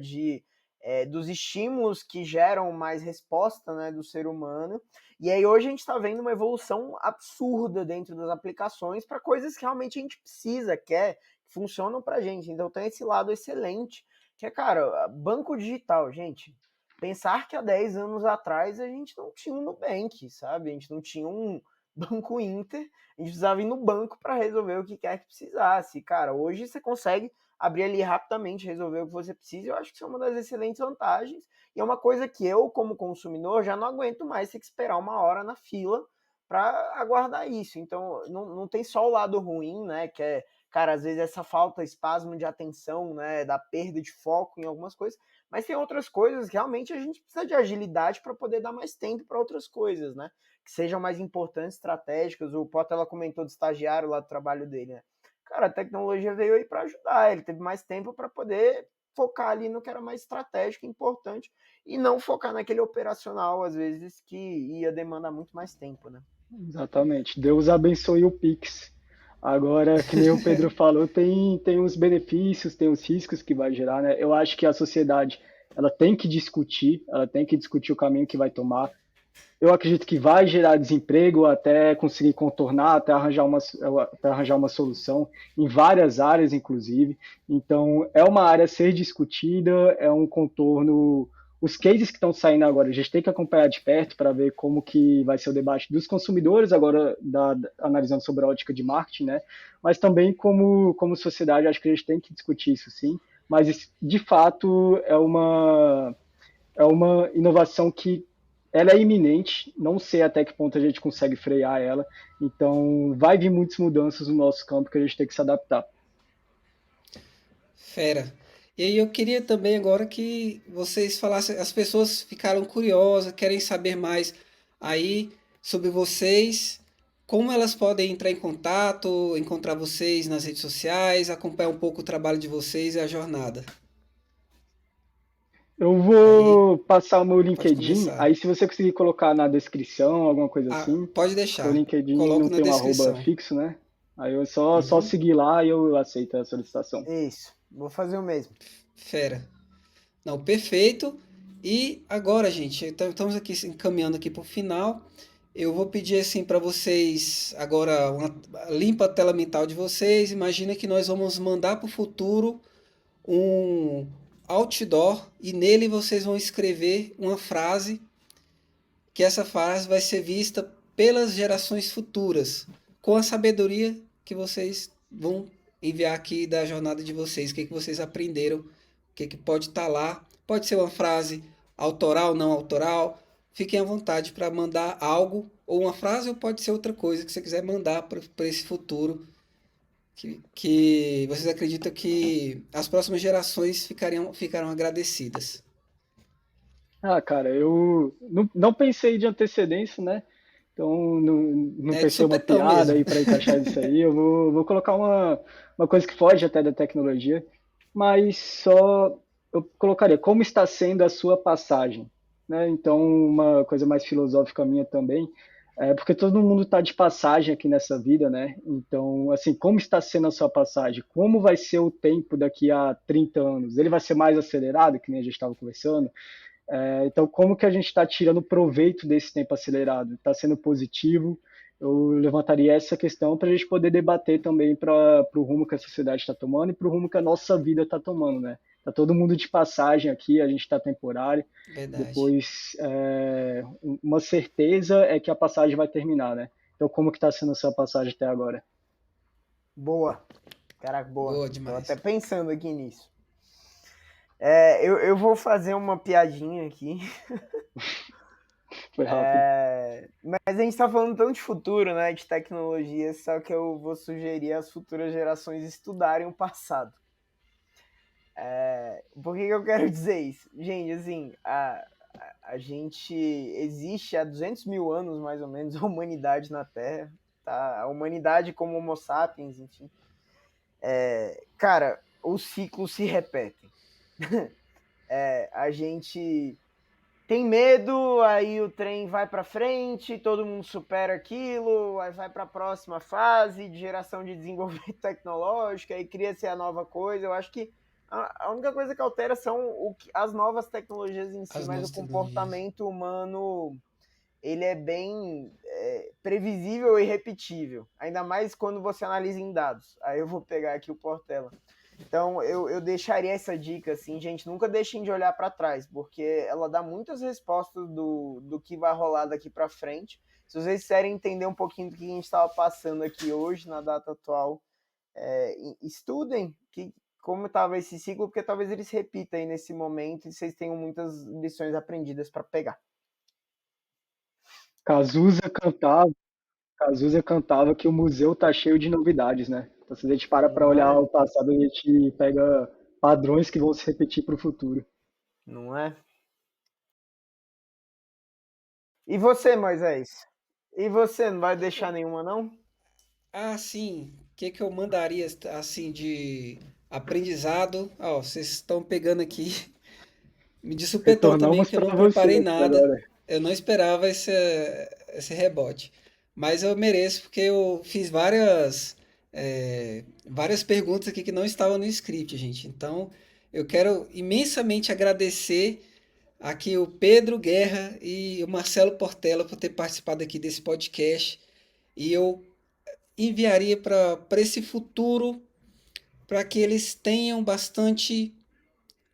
dos estímulos que geram mais resposta, né, do ser humano. E aí hoje a gente está vendo uma evolução absurda dentro das aplicações para coisas que realmente a gente precisa, quer, que funcionam para a gente. Então tem esse lado excelente, que é, cara, banco digital, gente. Pensar que há 10 anos atrás a gente não tinha um Nubank, sabe? A gente não tinha um Banco Inter, a gente precisava ir no banco para resolver o que quer que precisasse. Cara, hoje você consegue abrir ali rapidamente, resolver o que você precisa. Eu acho que isso é uma das excelentes vantagens. E é uma coisa que eu, como consumidor, já não aguento mais ter que esperar uma hora na fila para aguardar isso. Então, não tem só o lado ruim, né? Que é, cara, às vezes essa falta, espasmo de atenção, né? Da perda de foco em algumas coisas. Mas tem outras coisas que realmente a gente precisa de agilidade para poder dar mais tempo para outras coisas, né? Que sejam mais importantes, estratégicas. O Potter comentou do estagiário lá do trabalho dele, né? Cara, a tecnologia veio aí para ajudar. Ele teve mais tempo para poder focar ali no que era mais estratégico e importante e não focar naquele operacional, às vezes, que ia demandar muito mais tempo, né? Exatamente. Deus abençoe o Pix. Agora, que nem o Pedro falou, tem uns benefícios, tem uns riscos que vai gerar, né? Eu acho que a sociedade ela tem que discutir o caminho que vai tomar. Eu acredito que vai gerar desemprego até conseguir contornar, até arranjar uma solução, em várias áreas, inclusive. Então, é uma área a ser discutida, é um contorno. Os cases que estão saindo agora, a gente tem que acompanhar de perto para ver como que vai ser o debate dos consumidores, agora analisando sobre a ótica de marketing, né? Mas também como sociedade, acho que a gente tem que discutir isso sim. Mas, de fato, é uma inovação que ela é iminente, não sei até que ponto a gente consegue frear ela, então vai vir muitas mudanças no nosso campo que a gente tem que se adaptar. Fera. E aí eu queria também agora que vocês falassem, as pessoas ficaram curiosas, querem saber mais aí sobre vocês, como elas podem entrar em contato, encontrar vocês nas redes sociais, acompanhar um pouco o trabalho de vocês e a jornada. Eu Aí vou passar o meu pode LinkedIn, começar. aí se você conseguir colocar na descrição, alguma coisa Ah, assim, pode porque o deixar. LinkedIn não Coloco na tem um arroba descrição. fixo, né? Aí eu só Uhum. seguir lá e eu aceito a solicitação. Isso, vou fazer o mesmo. Fera. Não, perfeito. E agora, gente, estamos aqui encaminhando aqui para o final. Eu vou pedir assim para vocês agora limpa a tela mental de vocês. Imagina que nós vamos mandar para o futuro um outdoor e nele vocês vão escrever uma frase que essa frase vai ser vista pelas gerações futuras, com a sabedoria que vocês vão enviar aqui da jornada de vocês, o que vocês aprenderam, o que pode estar lá. Pode ser uma frase autoral, não autoral. Fiquem à vontade para mandar algo, ou uma frase, ou pode ser outra coisa que você quiser mandar para esse futuro, que vocês acreditam que as próximas gerações ficarão agradecidas. Ah, cara, eu não pensei de antecedência, né? Então, não É de pensei uma supetão piada mesmo. aí para encaixar isso aí. Eu vou colocar uma coisa que foge até da tecnologia, mas só eu colocaria como está sendo a sua passagem, né? Então, uma coisa mais filosófica minha também, porque todo mundo está de passagem aqui nessa vida, né? Então, assim, como está sendo a sua passagem? Como vai ser o tempo daqui a 30 anos? Ele vai ser mais acelerado, que nem a gente estava conversando? Então, como que a gente está tirando proveito desse tempo acelerado? Está sendo positivo? Eu levantaria essa questão para a gente poder debater também para o rumo que a sociedade está tomando e para o rumo que a nossa vida está tomando, né? Tá todo mundo de passagem aqui, a gente está temporário. Verdade. Depois, uma certeza é que a passagem vai terminar, né? Então, como que está sendo a sua passagem até agora? Boa. Caraca, boa. Boa Tô até demais. pensando aqui nisso. Eu vou fazer uma piadinha aqui. Foi rápido. Mas a gente tá falando tanto de futuro, né? De tecnologia, só que eu vou sugerir às futuras gerações estudarem o passado. Por que eu quero dizer isso? Gente, assim, a gente existe há 200 mil anos, mais ou menos, a humanidade na Terra. Tá? A humanidade como Homo sapiens, enfim. Cara, os ciclos se repetem. A gente tem medo, aí o trem vai para frente, todo mundo supera aquilo, aí vai para a próxima fase de geração de desenvolvimento tecnológico, aí cria-se a nova coisa. Eu acho que a única coisa que altera são as novas tecnologias em si, As mas o novas tecnologias. comportamento humano ele é bem previsível e repetível, ainda mais quando você analisa em dados. Aí eu vou pegar aqui o Portela. Então, eu deixaria essa dica, assim, gente, nunca deixem de olhar para trás, porque ela dá muitas respostas do que vai rolar daqui para frente. Se vocês quiserem entender um pouquinho do que a gente estava passando aqui hoje, na data atual, estudem como estava esse ciclo, porque talvez ele se repita aí nesse momento e vocês tenham muitas lições aprendidas para pegar. Cazuza cantava Cazuza cantava que o museu tá cheio de novidades, né? Então, se a gente para Não olhar é? o passado, a gente pega padrões que vão se repetir para o futuro. Não é? E você, Moisés? E você, não vai deixar nenhuma, não? Ah, sim. O que que eu mandaria assim de aprendizado? Ó, vocês estão pegando aqui. De supetão também, Retornamos que eu para não você preparei aqui nada. agora. Eu não esperava esse rebote. Mas eu mereço, porque eu fiz várias perguntas aqui que não estavam no script, gente. Então, eu quero imensamente agradecer aqui o Pedro Guerra e o Marcelo Portela por ter participado aqui desse podcast. E eu enviaria para esse futuro para que eles tenham bastante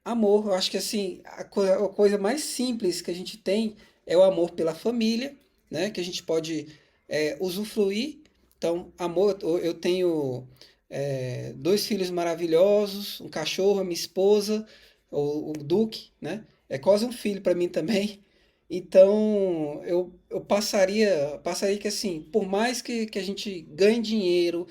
amor. Eu acho que assim, a coisa mais simples que a gente tem é o amor pela família, né? Que a gente pode usufruir. Então, amor, eu tenho dois filhos maravilhosos, um cachorro, a minha esposa, o Duque, né? É quase um filho para mim também. Então, eu passaria que assim, por mais que a gente ganhe dinheiro,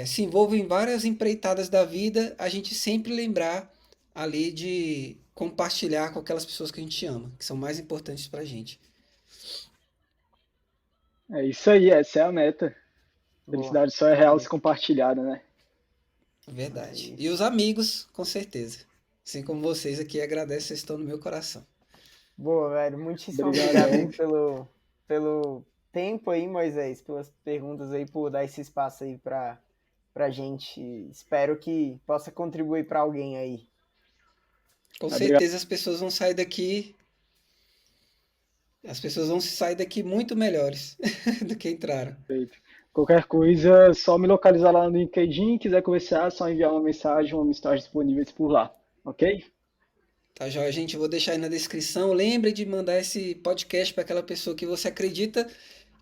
se envolva em várias empreitadas da vida, a gente sempre lembrar ali de compartilhar com aquelas pessoas que a gente ama, que são mais importantes pra gente. É isso aí, essa é a meta. Boa, Felicidade só é real se realmente. compartilhada, né? É Verdade. E isso. os amigos, com certeza. Assim como vocês aqui, agradeço, vocês estão no meu coração. Boa, velho. Muitíssimo obrigado aí Obrigadão. pelo tempo aí, Moisés, pelas perguntas aí, por dar esse espaço aí pra gente. Espero que possa contribuir para alguém aí. Com Obrigado. certeza as pessoas vão sair daqui muito melhores do que entraram. Qualquer coisa, só me localizar lá no LinkedIn. Quiser conversar, só enviar uma mensagem, vamos estar disponíveis por lá. Ok? Tá, joia, gente? Eu vou deixar aí na descrição. Lembre de mandar esse podcast para aquela pessoa que você acredita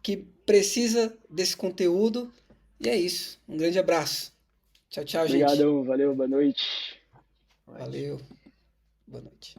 que precisa desse conteúdo. E é isso. Um grande abraço. Tchau, tchau, gente. Obrigadão, valeu, boa noite. Boa noite. Valeu. Boa noite.